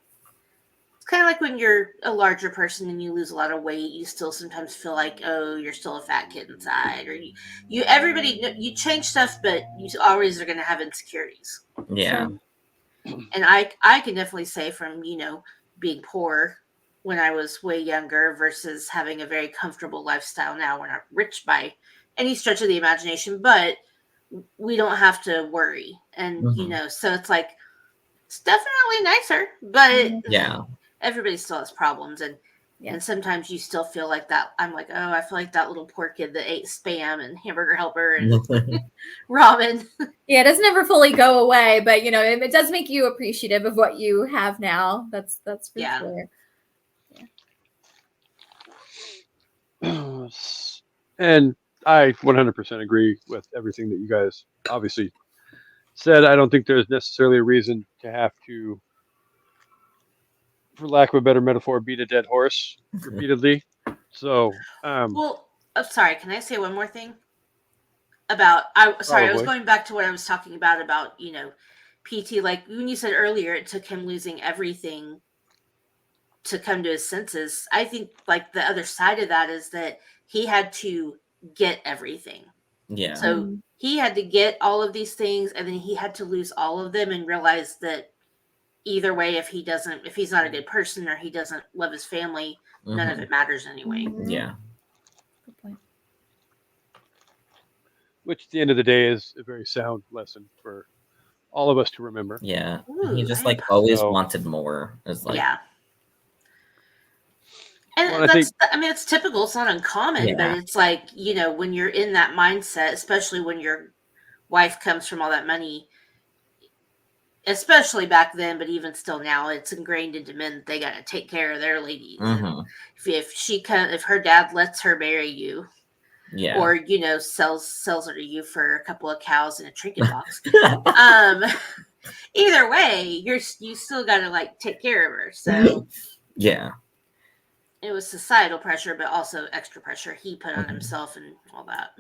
it's kind of like when you're a larger person and you lose a lot of weight, you still sometimes feel like, oh, you're still a fat kid inside, or you change stuff, but you always are going to have insecurities. Yeah. And I can definitely say from, being poor when I was way younger versus having a very comfortable lifestyle now. We're not rich by any stretch of the imagination, but we don't have to worry. And, Mhm. so it's like, it's definitely nicer, but Yeah. everybody still has problems. And sometimes you still feel like that. I'm like, oh, I feel like that little poor kid that ate Spam and Hamburger Helper and ramen. Yeah, it doesn't ever fully go away, but it does make you appreciative of what you have now. That's for sure. And I 100% agree with everything that you guys obviously said. I don't think there's necessarily a reason to have to, for lack of a better metaphor, beat a dead horse repeatedly. So, Well, I'm sorry. Can I say one more thing about? I was probably. going back to what I was talking about. PT. Like when you said earlier, it took him losing everything to come to his senses. I think like the other side of that is that he had to get everything. Yeah. So he had to get all of these things, and then he had to lose all of them and realize that either way, if he's not a good person or he doesn't love his family, none of it matters anyway. Yeah. Good point. Which at the end of the day is a very sound lesson for all of us to remember. Yeah. Ooh, He just I like have- always So- wanted more. It's like yeah. And Well, I it's typical. It's not uncommon, but Yeah. it's like, when you're in that mindset, especially when your wife comes from all that money, especially back then, but even still now, it's ingrained into men that they got to take care of their ladies. And if her dad lets her marry you, Yeah. or sells her to you for a couple of cows in a trinket box, either way, you still got to like take care of her. So Yeah. it was societal pressure, but also extra pressure he put on himself and all that.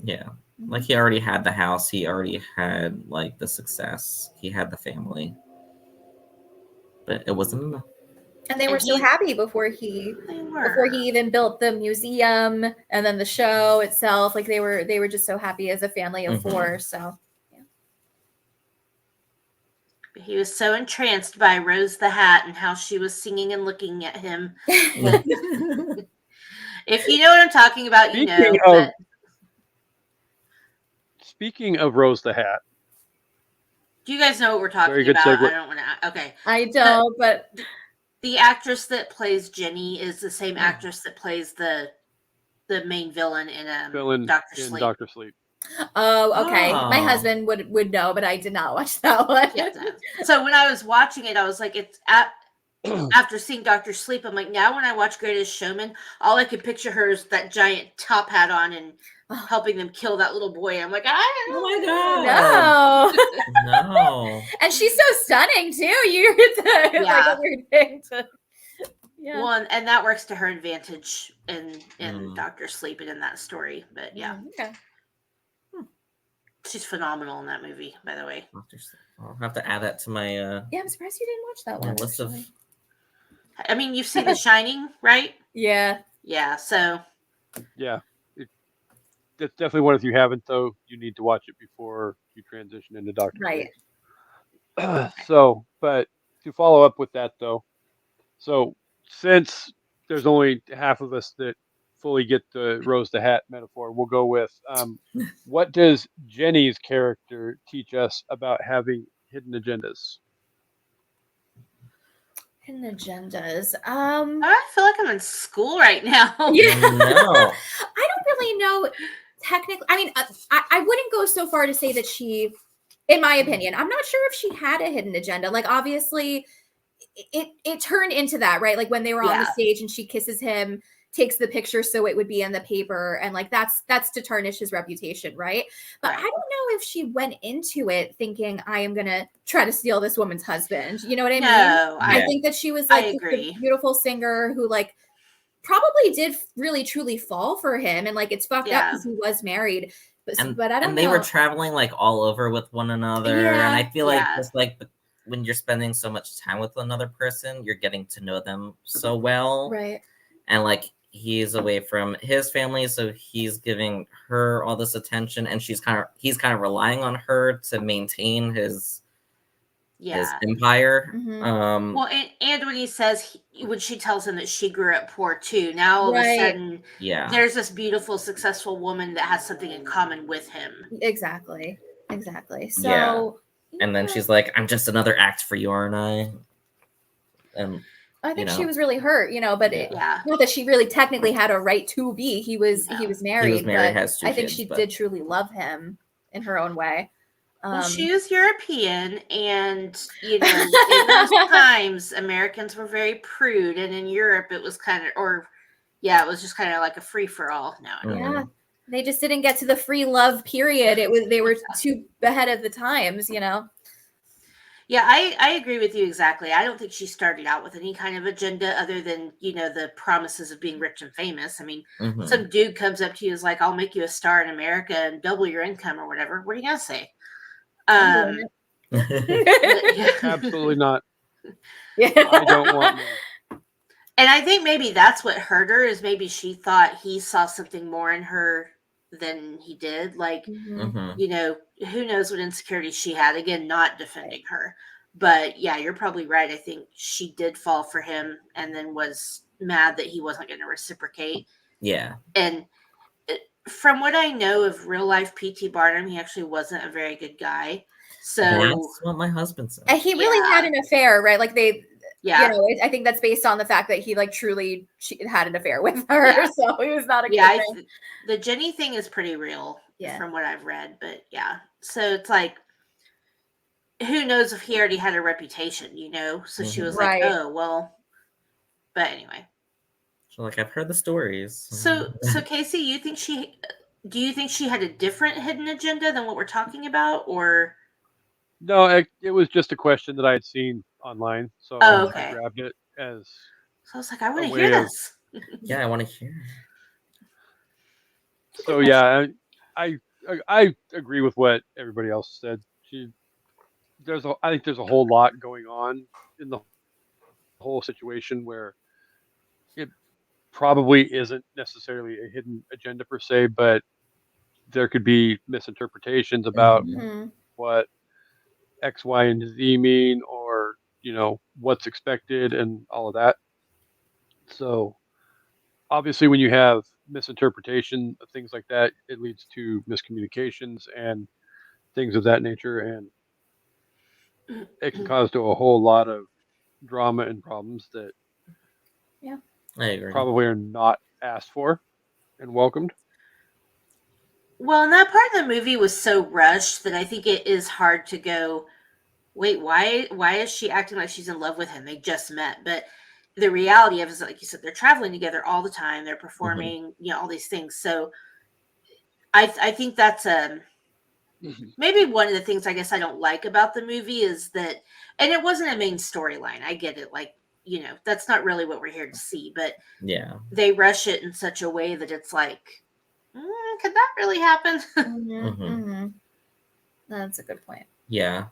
Yeah. Like he already had the house, he already had like the success, he had the family. But it wasn't enough. And they were so happy before he even built the museum and then the show itself. Like they were just so happy as a family of four. So He was so entranced by Rose the Hat and how she was singing and looking at him. If you know what I'm talking about, you know. Speaking of Rose the Hat, Do you guys know what we're talking Very good about? segue. I don't want to. Okay. I don't, but The actress that plays Jenny is the same actress that plays the main villain in Dr. Sleep. Dr. Sleep. oh, okay. My Oh. husband would know, but I did not watch that one. Yeah, so when I was watching it, I was like, after seeing Dr. Sleep, I'm like, now when I watch Greatest Showman, all I could picture her is that giant top hat on and helping them kill that little boy. I'm like, Oh my god. No. No. And she's so stunning too. Like a weird thing to. Yeah. Well, and that works to her advantage in Dr. Sleep and in that story. But yeah, Okay. she's phenomenal in that movie, by the way. I'll have to add that to my Yeah, I'm surprised you didn't watch that my one. list of actually. I mean, you've seen The Shining, right? Yeah. Yeah, so Yeah. That's definitely one. If you haven't, though, you need to watch it before you transition into Dr. Right. Sleep. So, but to follow up with that, though, so since there's only half of us that fully get the Rose the Hat metaphor, we'll go with what does Jenny's character teach us about having hidden agendas? Hidden agendas. I feel like I'm in school right now. Yeah. No. I don't really know technically. I mean, I wouldn't go so far to say that she, in my opinion, I'm not sure if she had a hidden agenda. Like, obviously, it turned into that, right? Like when they were on the stage and she kisses him, takes the picture so it would be in the paper, and like that's to tarnish his reputation, right? But I don't know if she went into it thinking I am gonna try to steal this woman's husband. You know what I mean? I think that she was like a beautiful singer who like probably did really truly fall for him, and like it's fucked up because he was married. But I don't know. And they were traveling like all over with one another, and I feel like just like when you're spending so much time with another person, you're getting to know them so well, right? And like he's away from his family, so he's giving her all this attention, and he's kind of relying on her to maintain his empire. Well, and when he says when she tells him that she grew up poor too, now all of a sudden, there's this beautiful, successful woman that has something in common with him. Exactly. So, and then she's like, "I'm just another act for you, aren't I?" And I think she was really hurt, but not that she really technically had a right to be. He was married. He was married, but has two I think kids, she did truly love him in her own way. Well, she was European, and in those times, Americans were very prude, and in Europe, it was kind of, it was just kind of like a free for all. Yeah, they just didn't get to the free love period. They were too ahead of the times, Yeah, I agree with you exactly. I don't think she started out with any kind of agenda other than, the promises of being rich and famous. I mean, some dude comes up to you and is like, I'll make you a star in America and double your income or whatever. What are you going to say? Absolutely not. Yeah. I don't want money. And I think maybe that's what hurt her, is maybe she thought he saw something more in her than he did. Like, who knows what insecurities she had. Again, not defending her. But yeah, you're probably right. I think she did fall for him and then was mad that he wasn't going to reciprocate. Yeah. And from what I know of real life P.T. Barnum, he actually wasn't a very good guy. So That's what my husband said. And he really had an affair, right? Like they, yeah, I think that's based on the fact that he like truly had an affair with her. Yeah. So he was not a good yeah. man. The Jenny thing is pretty real, Yeah. from what I've read. But yeah, so it's like, who knows if he already had a reputation, So she was Right. like, oh well. But anyway, So like, I've heard the stories. so Kasey, do you think she had a different hidden agenda than what we're talking about, or? No, it was just a question that I had seen online, so Oh, I okay. grabbed it as. So I was like, I want a to way hear of- this. Yeah, I want to hear. So yeah, I agree with what everybody else said. I think there's a whole lot going on in the whole situation where it probably isn't necessarily a hidden agenda per se, but there could be misinterpretations about Mhm. what X, Y, and Z mean, or what's expected and all of that. So obviously, when you have misinterpretation of things like that, it leads to miscommunications and things of that nature, and it can cause to a whole lot of drama and problems that I agree. probably are not asked for and welcomed. Well, and that part of the movie was so rushed that I think it is hard to go, wait, why is she acting like she's in love with him? They just met. But the reality of it is, like you said, they're traveling together all the time. They're performing, all these things. So I think that's maybe one of the things I guess I don't like about the movie is that, and it wasn't a main storyline. I get it. Like, that's not really what we're here to see, but Yeah. they rush it in such a way that it's like, could that really happen? That's a good point. Yeah.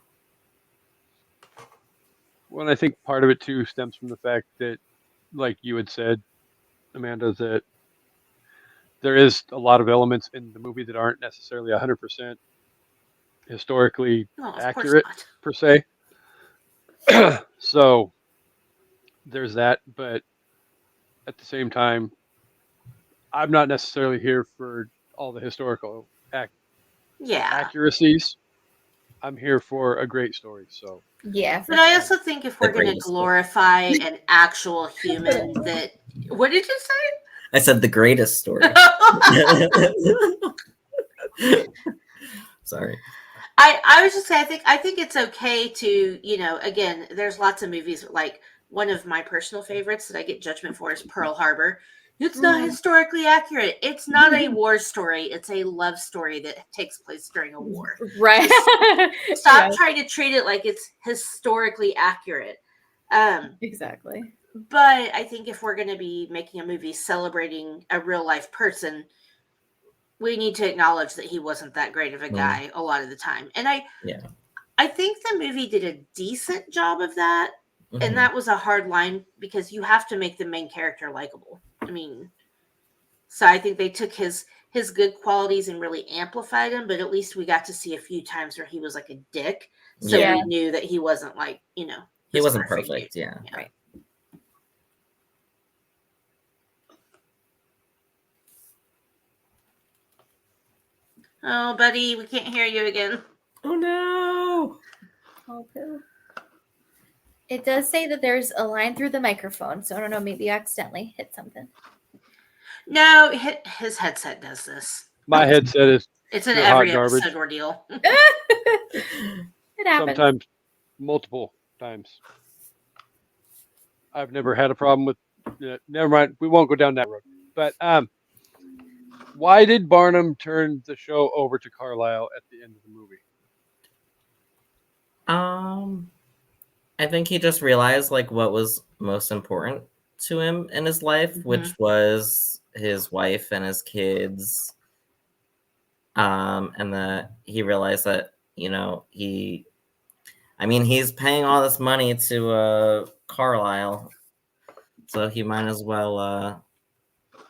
Well, I think part of it too stems from the fact that, like you had said, Amanda, that there is a lot of elements in the movie that aren't necessarily 100% historically Well, of accurate course per se. So there's that, but at the same time, I'm not necessarily here for all the historical Yeah. accuracies. I'm here for a great story. So Yeah. But I also think if we're going to greatest glorify an actual human that, what did you say? I said the greatest story. Sorry. I was just saying, I think it's okay to, again, there's lots of movies, like one of my personal favorites that I get judgment for is Pearl Harbor. It's not historically accurate. It's not a war story. It's a love story that takes place during a war. Right. Stop trying to treat it like it's historically accurate. Exactly. But I think if we're going to be making a movie celebrating a real life person, we need to acknowledge that he wasn't that great of a guy a lot of the time. And I think the movie did a decent job of that. And that was a hard line because you have to make the main character likable. I mean, so I think they took his good qualities and really amplified him, but at least we got to see a few times where he was like a dick. So we knew that he wasn't like, he wasn't perfect. Yeah. Right. Oh, buddy, we can't hear you again. Oh no. Oh, poo. It does say that there's a line through the microphone, so I don't know, maybe I accidentally hit something. No, his headset does this. my headset is It's an pure hot every garbage. episode ordeal. It happens. Sometimes multiple times. I've never had a problem with. Never mind. We won't go down that road. But why did Barnum turn the show over to Carlisle at the end of the movie? I think he just realized like what was most important to him in his life, which was his wife and his kids. And that he realized that, he's paying all this money to Carlisle, so he might as well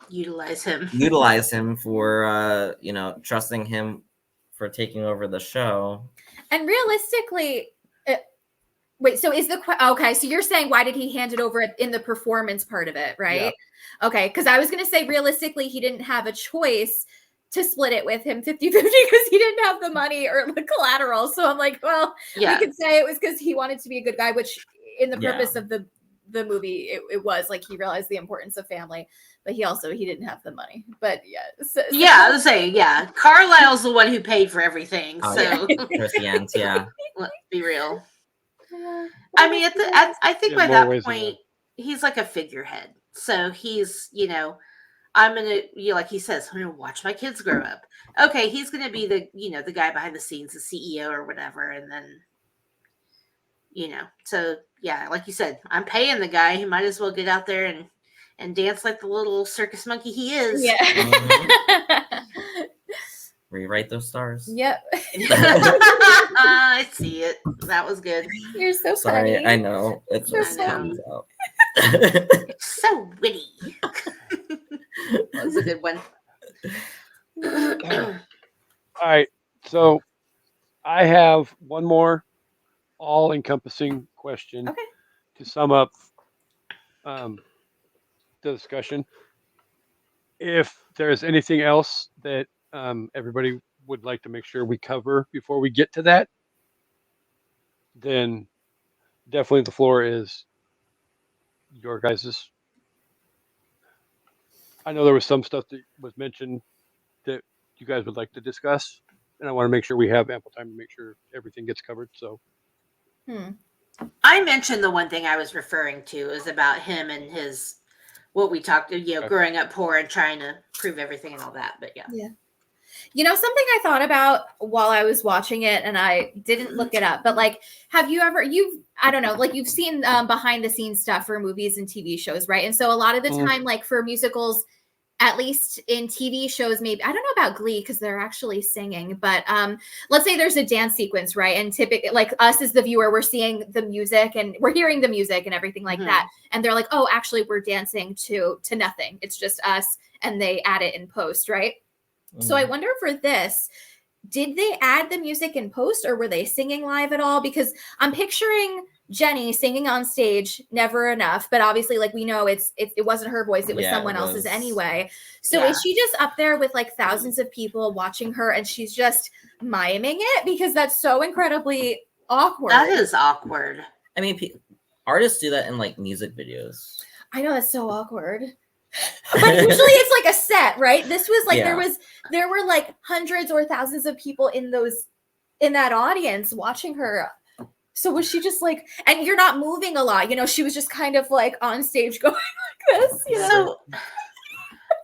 utilize him for trusting him for taking over the show. And realistically, Wait, so is okay, so you're saying why did he hand it over in the performance part of it, right? Yeah. Okay, because I was going to say realistically he didn't have a choice to split it with him 50-50 because he didn't have the money or the collateral. So I'm like, well, we could say it was because he wanted to be a good guy, which in the purpose of the movie, it was like he realized the importance of family, but he didn't have the money. But I was saying, Carlisle's the one who paid for everything. So towards the end, let's be real. I mean, I think by that point he's like a figurehead. So he's, I'm gonna, like he says, I'm gonna watch my kids grow up. Okay, he's gonna be the, the guy behind the scenes, the CEO or whatever, and then, so yeah, like you said, I'm paying the guy. He might as well get out there and dance like the little circus monkey he is. Yeah. Rewrite those stars. Yep. I see it. That was good. You're so sorry. funny. I know. It's just comes out. It's so witty. That was a good one. All right. So I have one more all-encompassing question to sum up the discussion. If there's anything else that everybody would like to make sure we cover before we get to that, then definitely the floor is your guys's. I know there was some stuff that was mentioned that you guys would like to discuss, and I want to make sure we have ample time to make sure everything gets covered. So, I mentioned the one thing I was referring to is about him and his what we talked, growing up poor and trying to prove everything and all that. But yeah. Something I thought about while I was watching it, and I didn't look it up, but like, have you ever, I don't know, like you've seen behind the scenes stuff for movies and TV shows, right? And so a lot of the time, like for musicals, at least in TV shows, maybe, I don't know about Glee because they're actually singing, but let's say there's a dance sequence, right? And typically, like us as the viewer, we're seeing the music and we're hearing the music and everything like that. And they're like, oh, actually, we're dancing to nothing. It's just us, and they add it in post, right? So I wonder for this, did they add the music in post or were they singing live at all? Because I'm picturing Jenny singing on stage, Never Enough, but obviously, like we know it wasn't her voice, it was someone else's anyway. So is she just up there with like thousands of people watching her and she's just miming it? Because that's so incredibly awkward. That is awkward. I mean, artists do that in like music videos. I know, that's so awkward. But usually it's like a set, right? This was like there were like hundreds or thousands of people in that audience watching her. So was she just like, and you're not moving a lot, she was just kind of like on stage going like this, So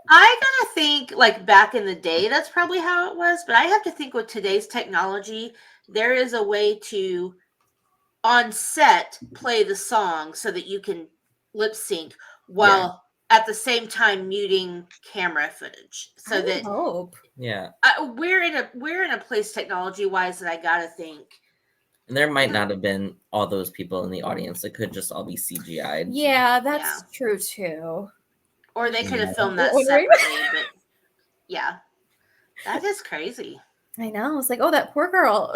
I gotta think like back in the day, that's probably how it was. But I have to think with today's technology, there is a way to on set play the song so that you can lip sync while at the same time muting camera footage, so that we're in a place technology wise that I gotta think. And there might not have been all those people in the audience. It could just all be CGI'd. Yeah, that's true too. Or they could have filmed that separately, but yeah, that is crazy. I know. It's like, oh, that poor girl.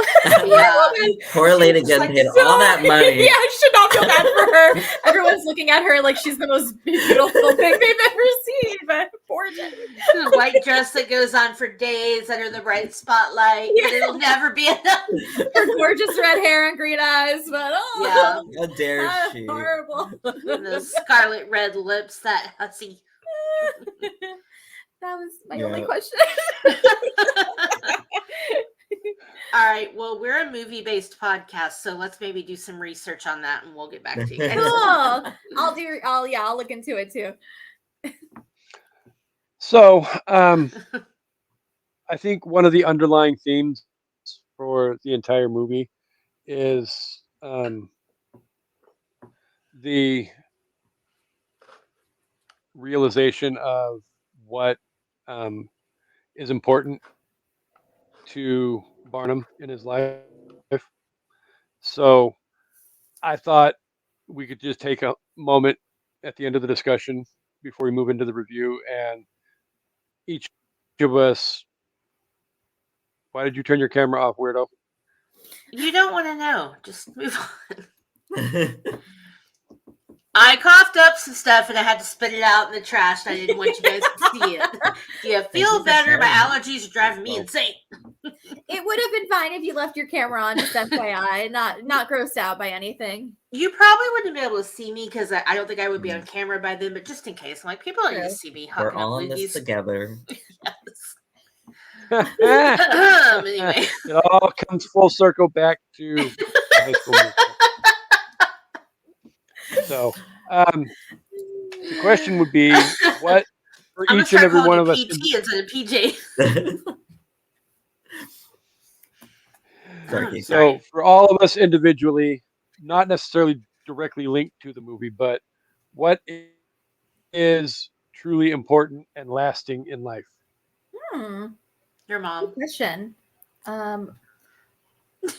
Poor lady getting paid all that money. Yeah, I should not feel bad for her. Everyone's looking at her like she's the most beautiful thing they've ever seen. But poor Jenny. The white dress that goes on for days under the bright spotlight. But it'll never be enough. Her gorgeous red hair and green eyes. But how dare she? Horrible. And those scarlet red lips, that hussy. That was my only question. All right. Well, we're a movie-based podcast, so let's maybe do some research on that, and we'll get back to you guys. Cool. I'll look into it too. So, I think one of the underlying themes for the entire movie is the realization of what is important to Barnum in his life. So I thought we could just take a moment at the end of the discussion before we move into the review, and each of us. Why did you turn your camera off, weirdo? You don't want to know. Just move on. I coughed up some stuff and I had to spit it out in the trash. And I didn't want you guys to see it. Do you feel for better? My sharing. allergies are driving me insane. It would have been fine if you left your camera on, just FYI, not grossed out by anything. You probably wouldn't be able to see me because I don't think I would be on camera by then. But just in case, I'm like, people don't need to True. see me We're hawking all up in this movies. together. Yes. Anyway, It all comes full circle back to high school musical. So, the question would be, what for I'm gonna each and start every one calling of it us? PT instead of PJ. Sorry, I'm Casey. So, for all of us individually, not necessarily directly linked to the movie, but what is truly important and lasting in life? Your Good mom. question. I'm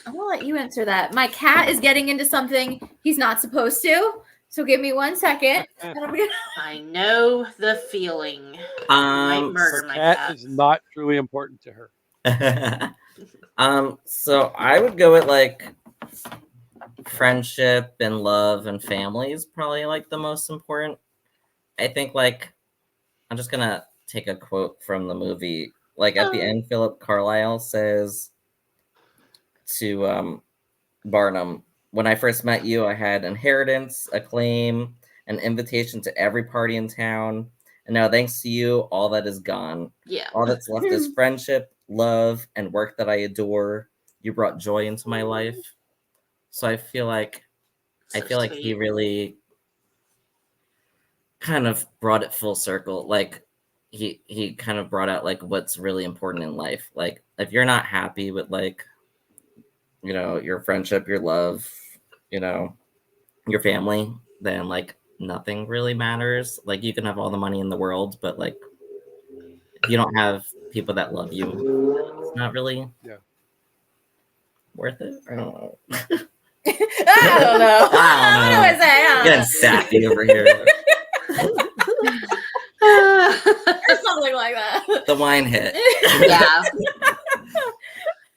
gonna let you answer that. My cat is getting into something he's not supposed to, so give me 1 second. And I'm gonna... I know the feeling. I might murder Her my cat cat. is not truly important to her. So I would go with like friendship and love and family is probably like the most important. I think like I'm just gonna take a quote from the movie. Like at the end, Philip Carlyle says to Barnum, "When I first met you, I had inheritance, acclaim, an invitation to every party in town. And now, thanks to you, all that is gone. Yeah. All that's left is friendship, love, and work that I adore. You brought joy into my life." So I feel like So he sweet. really kind of brought it full circle. Like he kind of brought out like what's really important in life. Like if you're not happy with like, you know, your friendship, your love, you know, your family, then like nothing really matters. Like you can have all the money in the world, but like if you don't have people that love you, it's not really worth it. I don't know. I don't know. I don't know. What do I say? I don't Getting know. sappy over here. Or something like that. The wine hit. Yeah.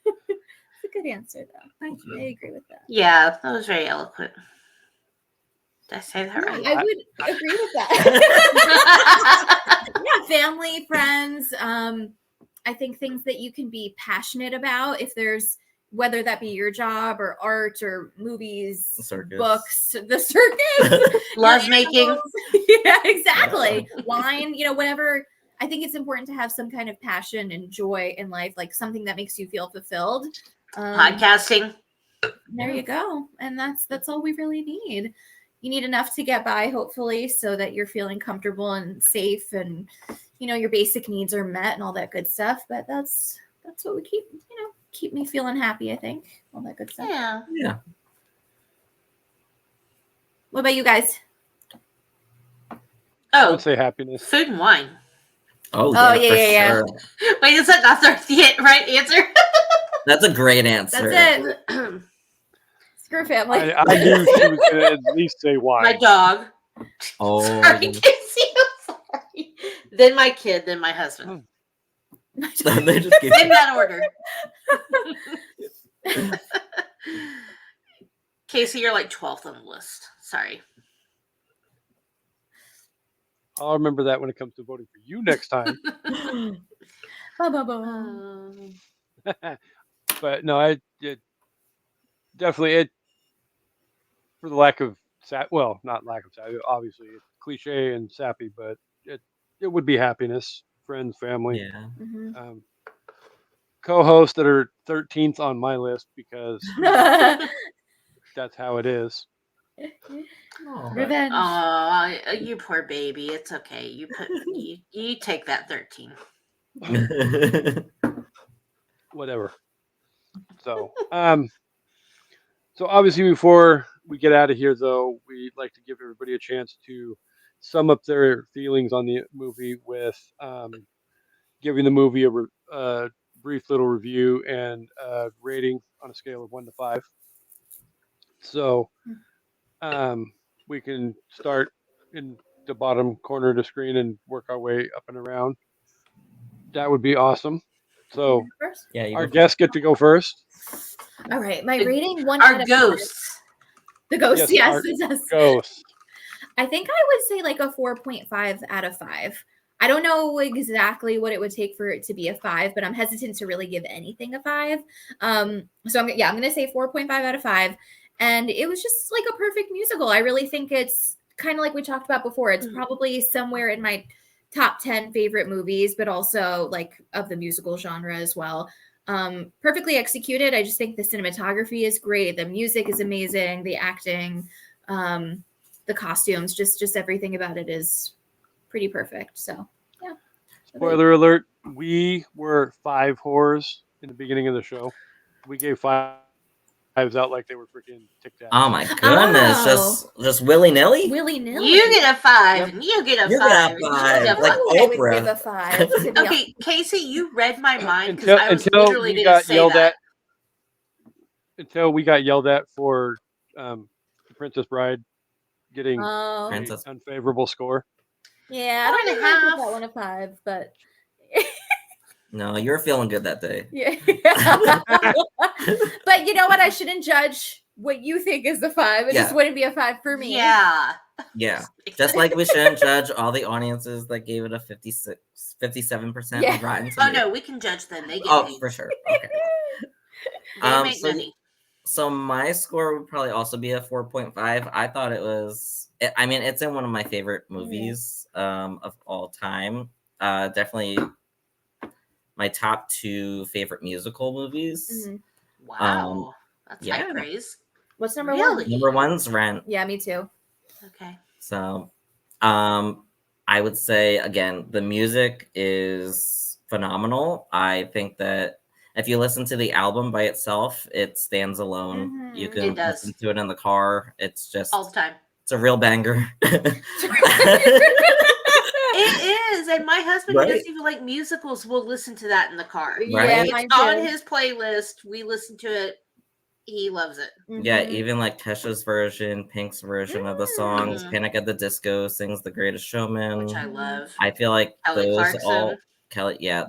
It's a good answer, though. Thank you. I agree with that. Yeah, that was very eloquent. Did I say that right? I would agree with that. Yeah, family, friends. I think things that you can be passionate about, if there's whether that be your job or art or movies, Circus. books, the circus, Love making. Yeah, exactly. Wine, you know, whatever. I think it's important to have some kind of passion and joy in life, like something that makes you feel fulfilled. Podcasting. There you go. And that's all we really need. You need enough to get by, hopefully, so that you're feeling comfortable and safe and, you know, your basic needs are met and all that good stuff. But that's what we keep me feeling happy, I think. All that good stuff. Yeah. Yeah. What about you guys? I Oh, would say happiness. food and wine. Oh, Oh, yeah, yeah, for yeah. sure. Wait, is that not the right answer? That's a great answer. That's it. Screw family. I knew she was going to at least say why. My dog. Oh, Sorry, Casey. I'm sorry. Then my kid, then my husband. they just gave In that order. Casey, you're like 12th on the list. Sorry. I'll remember that when it comes to voting for you next time. But no, it definitely for the lack of not lack of obviously it's cliche and sappy, but it would be happiness, friends, family. Yeah. Mm-hmm. Co-hosts that are 13th on my list because that's how it is. Revenge. Oh, you poor baby. It's okay. You take that 13. Whatever. So obviously before we get out of here, though, we'd like to give everybody a chance to sum up their feelings on the movie with giving the movie a brief little review and rating on a scale of 1 to 5. So we can start in the bottom corner of the screen and work our way up and around. That would be awesome. So Yeah, our guests get to go first. All right, my rating 1 Our out of ghosts. The Ghost, Yes, yes, Art. it does. Ghost. I think I would say like a 4.5 out of 5. I don't know exactly what it would take for it to be a 5, but I'm hesitant to really give anything a 5. So I'm going to say 4.5 out of 5. And it was just like a perfect musical. I really think it's kind of like we talked about before. It's probably somewhere in my top 10 favorite movies, but also like of the musical genre as well. Perfectly executed. I just think the cinematography is great. The music is amazing. The acting, the costumes, just everything about it is pretty perfect. So yeah. Spoiler alert: we were 5 whores in the beginning of the show. We gave 5s out like they were freaking Tic Tacs. Oh my goodness! Just willy nilly. Willy nilly. You get a 5, Yep. and you get a You 5. get a and you 5, get a like 5. I would Oprah. give a 5. To be Okay, Kasey, you read my mind because I was until literally we going to got say yelled that. at. Until we got yelled at for the Princess Bride getting Oh, an Princess. unfavorable score. yeah. I 4.5. don't think I give that one a 5, but No, you were feeling good that day. yeah. But you know what? I shouldn't judge what you think is a 5. It Yeah. just wouldn't be a 5 for me. Yeah. Yeah. Just like we shouldn't judge all the audiences that gave it a 57% Yeah. on Rotten Oh, Tomatoes. no, we can judge them. They get Oh, paid. for sure. Okay. They make so money. So my score would probably also be a 4.5. I thought it was. I mean, it's in one of my favorite movies of all time. Definitely my top 2 favorite musical movies. Mhm. Wow. That's high yeah. praise. What's number Really? 1? Number 1's Rent. Yeah, me too. Okay. So, I would say again, the music is phenomenal. I think that if you listen to the album by itself, it stands alone. You Mhm. can It does. listen to it in the car. It's just All the time. it's a real banger. It is. And my husband, who Right? doesn't even like musicals, will listen to that in the car. Yeah, Right? mine It's on too. his playlist. We listen to it. He loves it. Yeah, Mhm. even like Kesha's version, Pink's version of the songs, Mm. Panic at the Disco sings The Greatest Showman. Which I love. I feel like Kelly those Clarkson.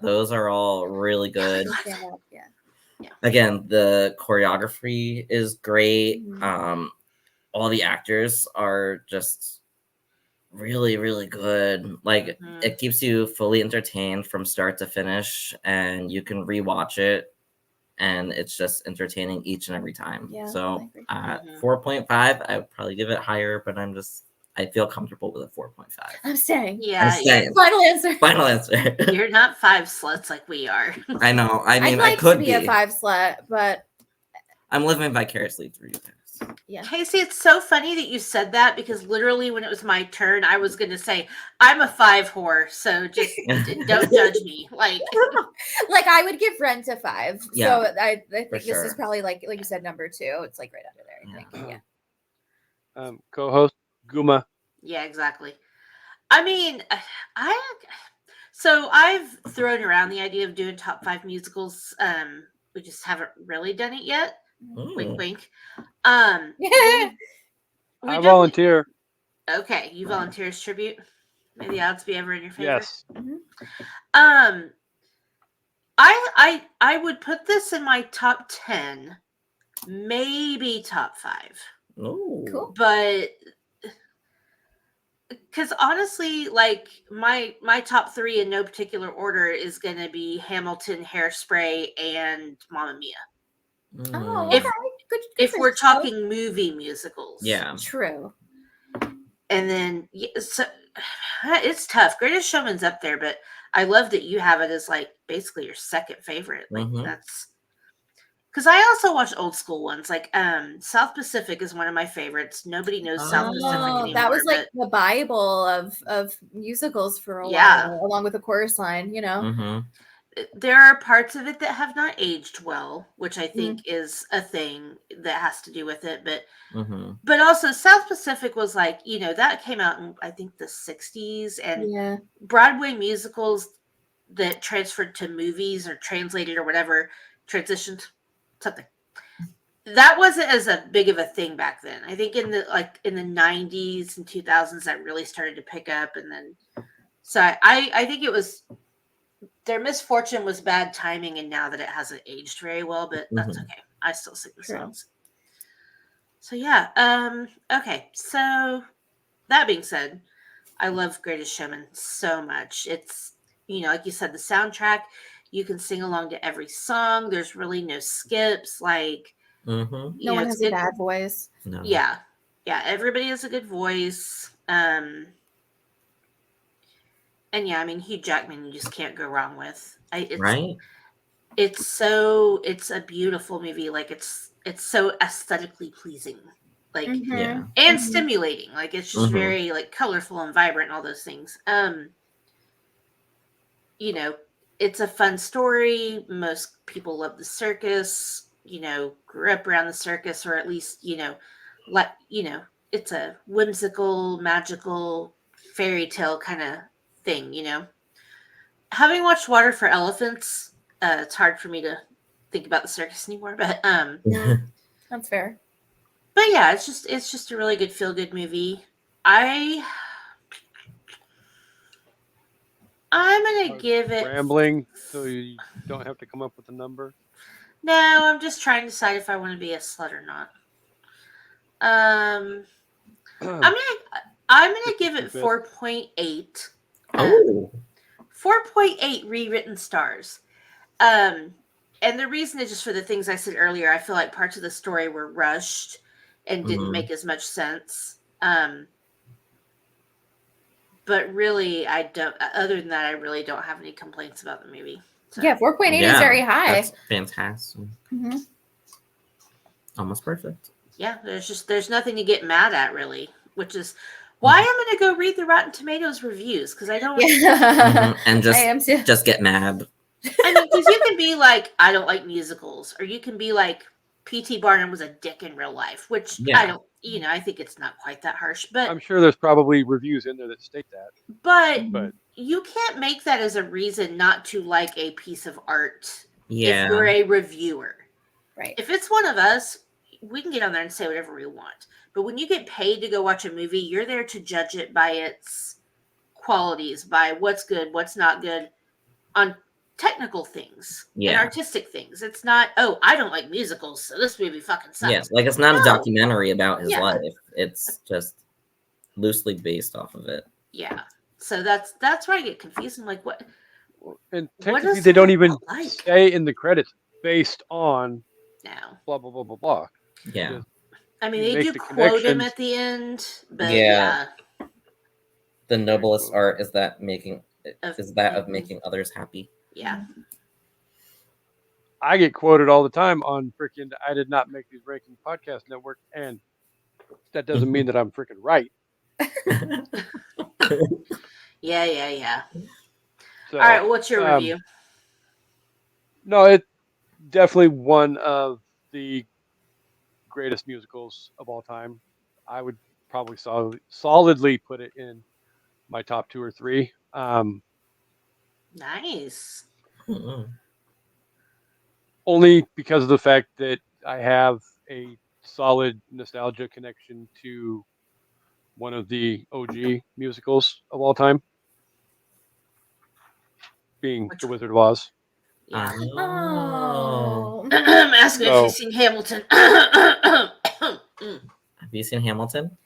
those are all really good. They stand up, yeah. Again, the choreography is great. Mhm. All the actors are just really, really good. Like Mhm. it keeps you fully entertained from start to finish, and you can rewatch it, and it's just entertaining each and every time. Yeah, I So agree. Mhm. 4.5, I would probably give it higher, but I feel comfortable with a 4.5. I'm staying. Yeah, I'm staying. Final answer. Final answer. you're not 5 sluts like we are. I know. I mean, I'd like I could to be a 5 slut, but I'm living vicariously through you guys. yeah. Kasey, it's so funny that you said that because literally when it was my turn, I was going to say, I'm a 5 whore, so just don't judge me. Like, Like I would give Rent a 5. Yeah, So I think this sure. is probably like you said, number 2. It's like right under there, I think. Yeah. Co-host Guma. yeah, exactly. I mean, so I've thrown around the idea of doing top 5 musicals. We just haven't really done it yet. Wink, Ooh. wink. Yeah. We I definitely- volunteer. Okay, you volunteer as tribute. May the odds be ever in your favor. Yes. I would put this in my top 10, maybe top 5. Ooh. Cool. But because honestly, like my top 3 in no particular order is going to be Hamilton, Hairspray, and Mamma Mia. Oh, If- okay. Good, If for we're yourself. talking movie musicals, Yeah. True. and then so, it's tough. Greatest Showman's up there, but I love that you have it as like basically your second favorite. Like Mhm. that's because I also watch old school ones. Like South Pacific is one of my favorites. Nobody knows South Pacific anymore. That was like but the Bible of musicals for a Yeah. while, along with the chorus line, you know. Mm-hmm. there are parts of it that have not aged well, which I think is a thing that has to do with it. Mm-hmm. But also South Pacific was like, that came out in I think the 60s, and Yeah. Broadway musicals that transferred to movies or translated or whatever, transitioned something. That wasn't as a big of a thing back then. I think in the 90s and 2000s that really started to pick up, and then so I think it was their misfortune was bad timing, and now that it hasn't aged very well, but that's Mhm. okay. I still sing the True. songs. So yeah, okay. So that being said, I love Greatest Showman so much. It's, like you said, the soundtrack, you can sing along to every song. There's really no skips. Like, Mm-hmm. No one it's has a good. bad voice. No. Yeah. Yeah, everybody has a good voice. And yeah, I mean, Hugh Jackman, you just can't go wrong with. Right? It's a beautiful movie. Like, it's so aesthetically pleasing. Like, Yeah. and Mhm. stimulating. Like, it's just Mhm. very like colorful and vibrant and all those things. You know, it's a fun story. Most people love the circus, grew up around the circus, or at least, it's a whimsical, magical fairy tale kind of thing. Having watched Water for Elephants, it's hard for me to think about the circus anymore, Yeah, that's fair. but yeah, it's just a really good feel good movie. I'm gonna give it. Rambling, so you don't have to come up with a number. No, I'm just trying to decide if I want to be a slut or not. Um, I'm gonna give it 4.8. Um, Oh. 4.8 rewritten stars. And the reason is just for the things I said earlier. I feel like parts of the story were rushed and didn't Mhm. make as much sense. But really, I don't. Other than that, I really don't have any complaints about the movie. So. Yeah, 4.8 is Yeah, very high. That's fantastic. Mhm. Almost perfect. Yeah, there's nothing to get mad at really, which is why I'm gonna go read the Rotten Tomatoes reviews because I don't. Yeah, And I am too. just get mad. I mean, because you can be like, I don't like musicals, or you can be like, P.T. Barnum was a dick in real life, which Yeah. I don't. I think it's not quite that harsh, but I'm sure there's probably reviews in there that state that. but you can't make that as a reason not to like a piece of art Yeah. if you're a reviewer. Right. If it's one of us, we can get on there and say whatever we want. But when you get paid to go watch a movie, you're there to judge it by its qualities, by what's good, what's not good, on technical things and Yeah. artistic things. It's not, oh, I don't like musicals, so this movie fucking sucks. Yes, like it's not a No. documentary about his Yeah. life. It's just loosely based off of it. Yeah. So that's where I get confused. I'm like, what? And What technically, does they don't he even not like? say in the credits based on No. blah blah blah blah blah. Yeah. Just I mean, you they make do the quote him connections. at the end, but Yeah. yeah. The noblest cool. art is that making Mhm. making others happy. Yeah. I get quoted all the time on freaking I did not make these ranking podcast network, and that doesn't mean that I'm freaking right. Yeah. So, All right, what's your review? No, it's definitely one of the greatest musicals of all time. I would probably solidly put it in my top 2 or 3. Nice. Only because of the fact that I have a solid nostalgia connection to one of the OG musicals of all time, being Which The one? Wizard of Oz. Yeah. Oh. I'm asking if So- you've seen Hamilton. Mm. Have you seen Hamilton?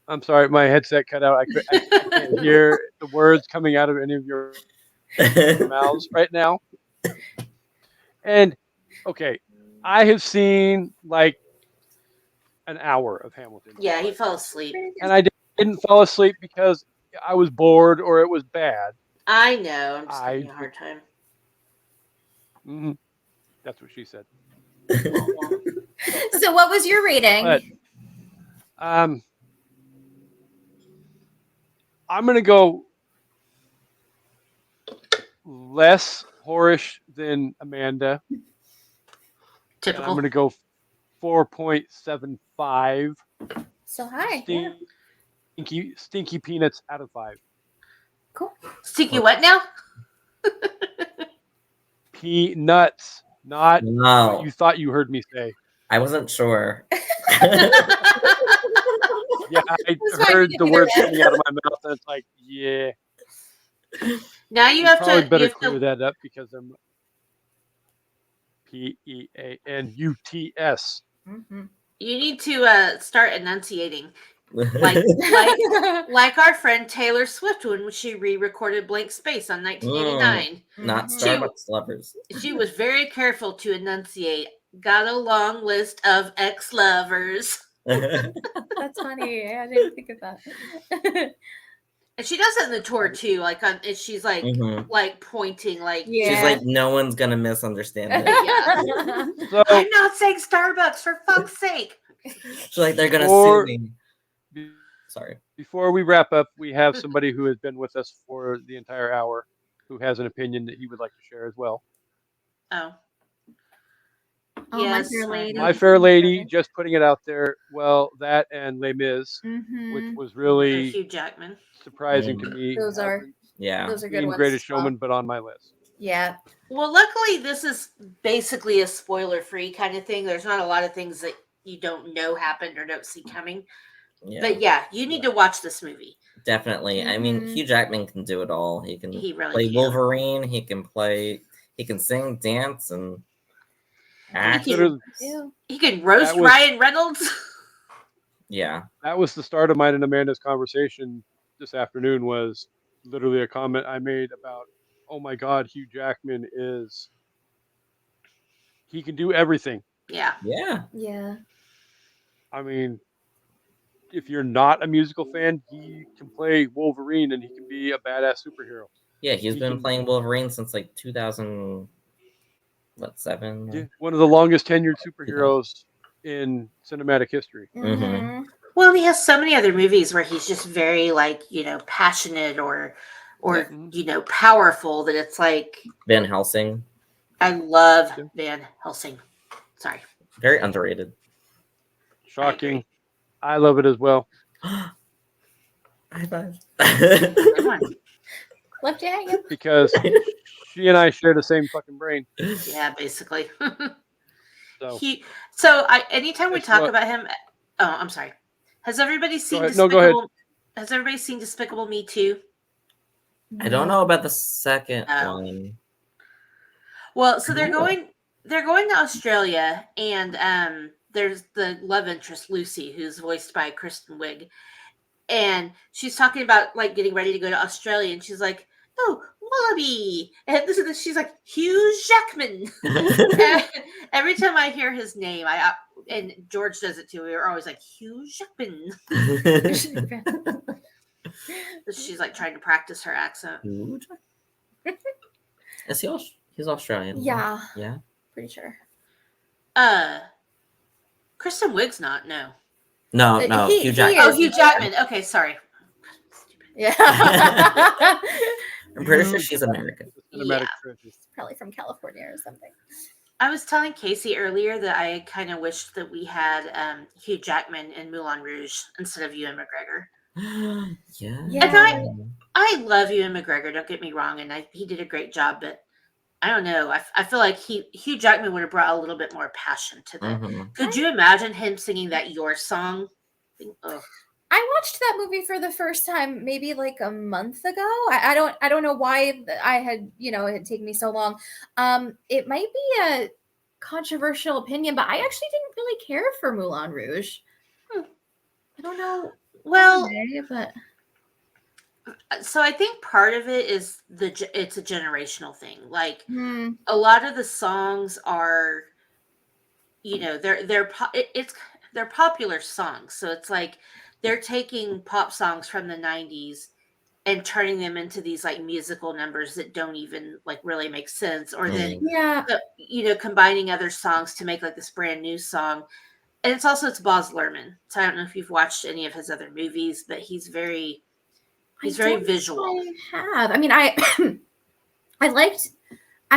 I'm sorry, my headset cut out. I can't hear the words coming out of any of your mouths right now. And okay, I have seen like an hour of Hamilton. Yeah, he fell asleep. And I didn't fall asleep because I was bored or it was bad. I know. I'm just I giving you a hard time. Mhm. That's what she said. So what was your rating? But I'm gonna go less whorish than Amanda. And I'm Typical. gonna go 4.75 So high. Yeah. stinky peanuts out of 5. Cool. Stinky what now? Peanuts, not No, what you thought you heard me say. I wasn't sure. Yeah, I That's fine, heard you the can words do that. coming out of my mouth, and it's like, yeah. Now you You have probably to. better You have clear to that up because I'm PEANUTS. Mhm. You need to start enunciating. Like our friend Taylor Swift when she re-recorded Blank Space on 1989. Not Mhm. Starbucks lovers. She was very careful to enunciate. Got a long list of ex-lovers. That's funny. I didn't think of that. And she does it in the tour too. Like she's like Mhm. like pointing like She's Yeah. like, no one's gonna misunderstand it. Yeah. So I'm not saying Starbucks for fuck's sake. She's like, they're gonna Or- sue me. be- Sorry. before we wrap up, we have somebody who has been with us for the entire hour who has an opinion that he would like to share as well. Oh. Oh, My Yes. Fair Lady. My Fair Lady, just putting it out there. Well, that and Les Mis, which Mhm. was Or really Hugh Jackman. surprising to me. Those are having Yeah. those are good seen ones. Greatest as well. Showman, but on my list. Yeah. Well, luckily this is basically a spoiler-free kind of thing. There's not a lot of things that you don't know happened or don't see coming. Yeah. But yeah, you need to watch this movie. Definitely. I mean, Mhm. Hugh Jackman can do it all. He can He really play can. Wolverine. He can sing, dance, and act. Literally, Ew. He can roast That was- Ryan Reynolds. Yeah. that was the start of mine and Amanda's conversation this afternoon. Was literally a comment I made about, oh my God, Hugh Jackman he can do everything. Yeah. Yeah. Yeah. I mean, if you're not a musical fan, he can play Wolverine and he can be a badass superhero. Yeah. He's He been can- playing Wolverine since like 2007. Yeah, one of the longest tenured superheroes in cinematic history. Mhm. Well, he has so many other movies where he's just very like, passionate or Yeah. powerful that it's like Van Helsing. I love Yeah. Van Helsing. Sorry. Very underrated. Shocking. I love it as well. High five. Come on. Left you hanging. Because she and I share the same fucking brain. Yeah, basically. So Anytime we Guess talk what? about him, oh, I'm sorry. Has everybody seen ahead. No, go ahead. Has everybody seen Despicable Me 2? I don't know about the second Oh. one. Well, so they're Cool. going to Australia, and there's the love interest Lucy, who's voiced by Kristen Wiig, and she's talking about like getting ready to go to Australia, and she's like, "Oh, Wallaby," and she's like, "Hugh Jackman." And every time I hear his name, and George does it too. We were always like, "Hugh Jackman." She's like trying to practice her accent. Is he's Australian? right? Yeah. Yeah. Pretty sure. Kristen Wiig's not. No. No, He Hugh Jackman. Oh, is. Hugh Jackman. Okay, sorry. Yeah. I'm pretty sure she's American. Cinematic Yeah. treasure. Probably from California or something. I was telling Kasey earlier that I kind of wished that we had Hugh Jackman in Moulin Rouge instead of Ewan McGregor. Yeah. Yeah. I love Ewan McGregor. Don't get me wrong, and he did a great job. But I don't know. I feel like Hugh Jackman would have brought a little bit more passion to that. Mhm. Could you imagine him singing that Your Song? Ugh. I watched that movie for the first time maybe like a month ago. I don't know why I had, it had taken me so long. It might be a controversial opinion, but I actually didn't really care for Moulin Rouge. I don't know Well, why, but so I think part of it is it's a generational thing. Like Hmm. a lot of the songs are, they're popular songs. So it's like they're taking pop songs from the 90s and turning them into these like musical numbers that don't even like really make sense, or then Yeah. combining other songs to make like this brand new song. And it's Baz Luhrmann. So I don't know if you've watched any of his other movies, but he's very very don't visual. think I have. I mean, I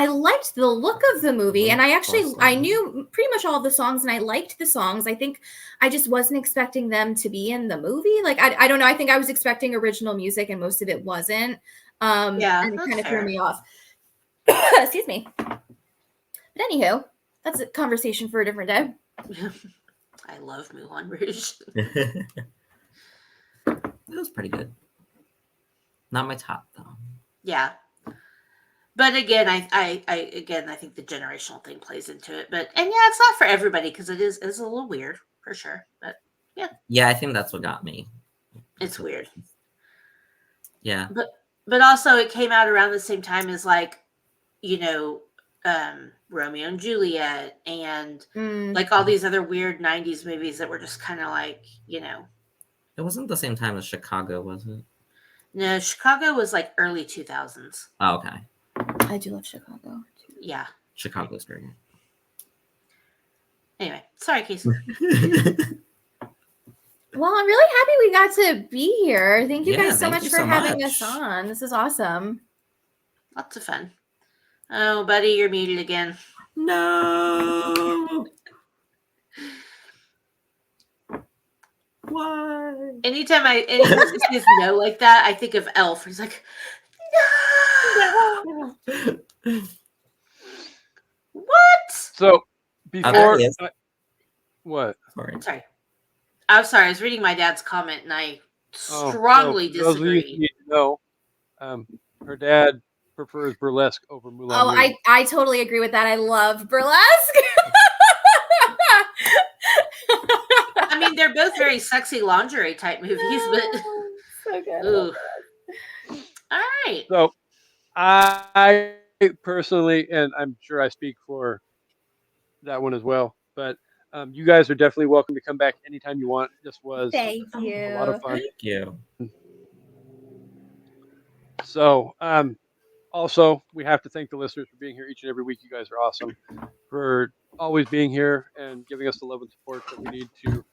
liked the look of the movie, and I knew pretty much all the songs, and I liked the songs. I think I just wasn't expecting them to be in the movie. Like I don't know. I think I was expecting original music, and most of it wasn't. Yeah, and it that's kind of fair. threw me off. Excuse me. But anywho, that's a conversation for a different day. I love Moulin Rouge. It was pretty good. Not my top though. Yeah. But again, I think the generational thing plays into it. But and yeah, it's not for everybody because it's a little weird for sure. But Yeah, I think that's what got me. it's weird. Yeah. But also it came out around the same time as like, you know, Romeo and Juliet and like all these other weird 90s movies that were just kind of like, you know. It wasn't the same time as Chicago, was it? No, Chicago was like early 2000s. Oh, okay. I do love Chicago. Yeah. Chicago's great. Anyway, sorry, Kasey. Well, I'm really happy we got to be here. Thank you Yeah, guys so thank much you for so having much. us on. This is awesome. Lots of fun. Oh, buddy, you're muted again. No. Why? Anytime he says no like that, I think of Elf. He's like, no. What? So there before he is. what? Sorry. I'm sorry. I was reading my dad's comment and I Oh, strongly so those of you who disagree. need to know, her dad prefers burlesque over Moulin Oh, Rouge. I totally agree with that. I love burlesque. I mean, they're both very sexy lingerie type movies, but so good. ooh. All right. So I personally, and I'm sure I speak for that one as well, but you guys are definitely welcome to come back anytime you want. This was Thank a you. lot of fun. Thank you. So also, we have to thank the listeners for being here each and every week. You guys are awesome for always being here and giving us the love and support that we need to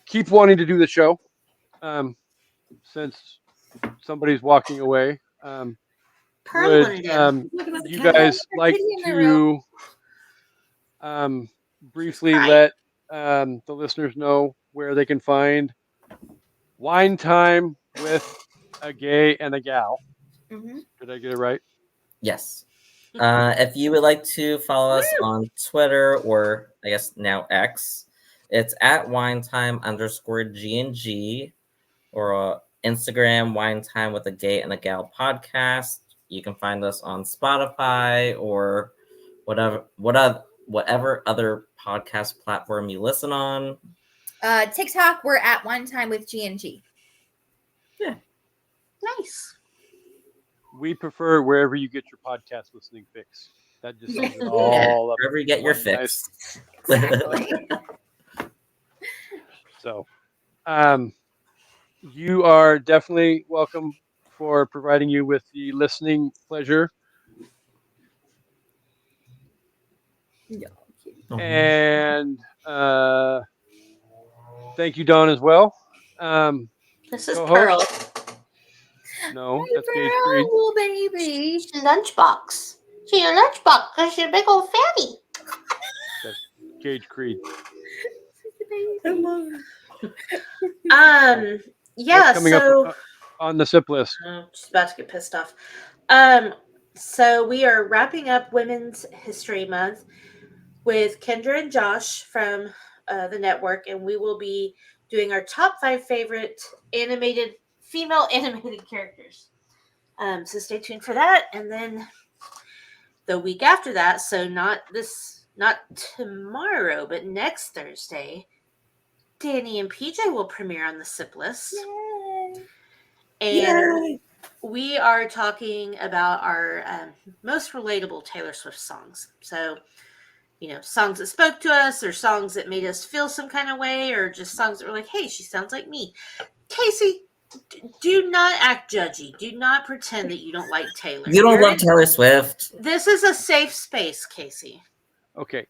keep wanting to do the show. Since somebody's walking away, Pearl would wanted in. you guys like to briefly let the listeners know where they can find Wine Time with a Gay and a Gal? Mm-hmm. Did I get it right? Yes. If you would like to follow us on Twitter or I guess now X, it's at winetime_GNG or Instagram winetime with a gay and a gal podcast. You can find us on Spotify or whatever other podcast platform you listen on. TikTok, we're at One Time with GNG. Yeah. Nice. We prefer wherever you get your podcast listening fix. That just sums it all up. Wherever you get your One fix. Exactly. So, you are definitely welcome for providing you with the listening pleasure. And thank you, Dawn, as well. This is co-host. Pearl. No, Hey, that's Gage Creed. Pearl, baby. Lunchbox. She's your lunchbox because she's a big old fatty. That's Gage Creed. Yeah, What's coming so up on the SIP list? she's about to get pissed off. So we are wrapping up Women's History Month with Kendra and Josh from the network, and we will be doing our top 5 favorite female animated characters. So stay tuned for that, and then the week after that, so not tomorrow, but next Thursday, Dani and PJ will premiere on the SIP list. Yay. And we are talking about our most relatable Taylor Swift songs. So, songs that spoke to us, or songs that made us feel some kind of way, or just songs that were like, hey, she sounds like me. Kasey, do not act judgy. Do not pretend that you don't like Taylor. You don't love Taylor Swift. This is a safe space, Kasey. Okay.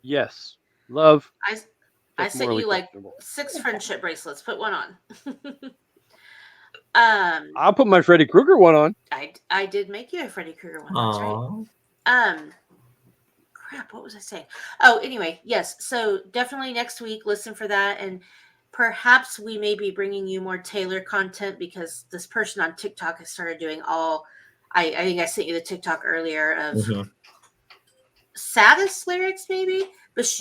Yes. Love. I sent you like 6 friendship bracelets. Put one on. I'll put my Freddy Krueger one on. I did make you a Freddy Krueger one. That's right. Crap, what was I saying? Oh, anyway, yes. So definitely next week, listen for that, and perhaps we may be bringing you more Taylor content because this person on TikTok has started doing all. I think I sent you the TikTok earlier of saddest lyrics, maybe. But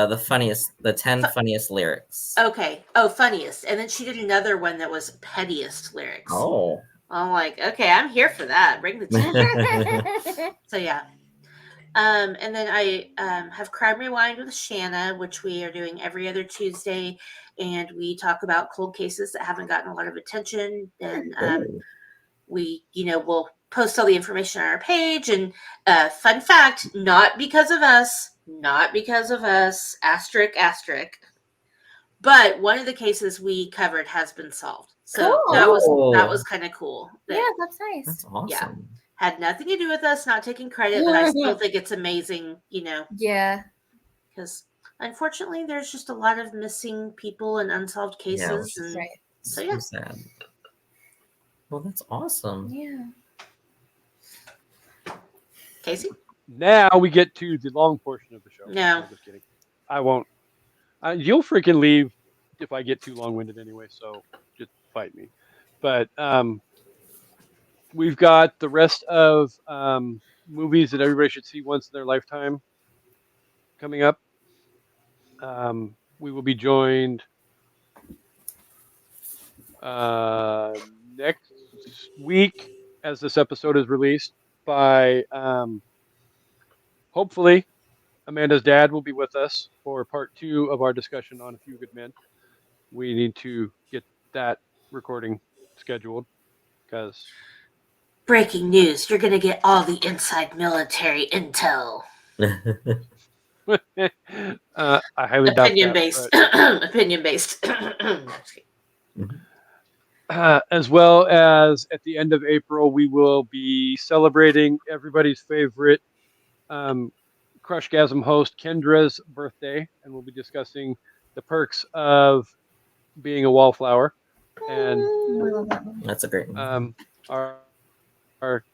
the funniest, the 10 funniest lyrics. Okay. Oh, funniest, and then she did another one that was pettiest lyrics. Oh. I'm like, okay, I'm here for that. Bring the tea. So yeah. And then I have Crime Rewind with Shanna, which we are doing every other Tuesday, and we talk about cold cases that haven't gotten a lot of attention. And we, we'll post all the information on our page. And fun fact, not because of us, asterisk, asterisk. But one of the cases we covered has been solved. So Cool. that was kind of cool. Yeah, that's nice. That's awesome. Yeah. Had nothing to do with us, not taking credit, but I still think it's amazing, Yeah. because unfortunately there's just a lot of missing people and unsolved cases. Yeah. And Right. so yeah. Sad. Well, that's awesome. Yeah. Kasey? Now we get to the long portion of the show. No. I'm just kidding. I won't. You'll freaking leave if I get too long-winded anyway, so just fight me. But we've got the rest of movies that everybody should see once in their lifetime coming up. We will be joined next week, as this episode is released, by hopefully Amanda's dad will be with us for part 2 of our discussion on A Few Good Men. We need to get that recording scheduled because Breaking news, you're going to get all the inside military intel. I highly doubt Opinion that. based. But, Opinion based. as well as at the end of April, we will be celebrating everybody's favorite Crushgasm host, Kendra's birthday, and we'll be discussing the perks of being a wallflower. And That's a great one. Our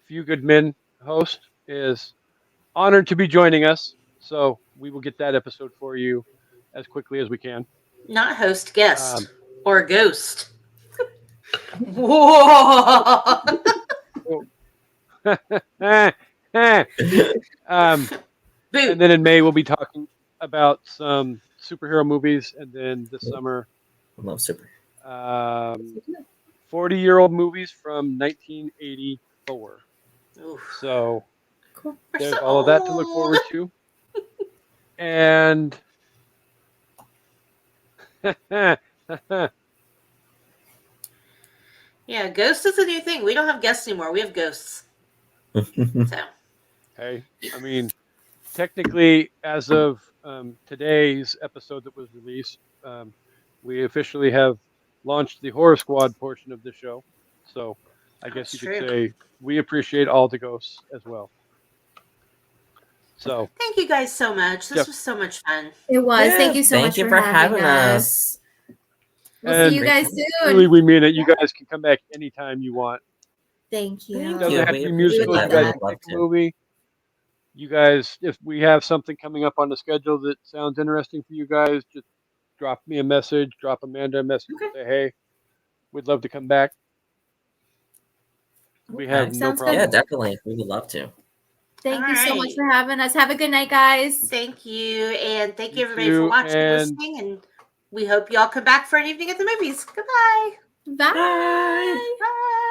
Few Good Men host is honored to be joining us, so we will get that episode for you as quickly as we can. Not host, guest, or ghost. Whoa! And then in May we'll be talking about some superhero movies, and then this summer, I love super. 40-year-old movies from 1984. Oof. So Cool. there's all of that to look forward to. And Yeah, ghost is a new thing. We don't have guests anymore. We have ghosts. So hey, I mean, technically, as of today's episode that was released, we officially have launched the Horror Squad portion of the show. So I guess you could say we appreciate all the ghosts as well. So thank you guys so much. This was so much fun. It was. Thank you so much for having us. We'll see you guys soon. Really, we mean it. You guys can come back anytime you want. Thank you. It doesn't have to be musical. You guys can pick a movie. You guys, if we have something coming up on the schedule that sounds interesting for you guys, just drop me a message, drop Amanda a message, say, hey, we'd love to come back. We have no problem. Yeah, definitely. We would love to. Thank you so much for having us. Have a good night, guys. Thank you. And thank you, everybody, for watching and listening. And we hope you all come back for an evening at the movies. Goodbye. Bye. Bye.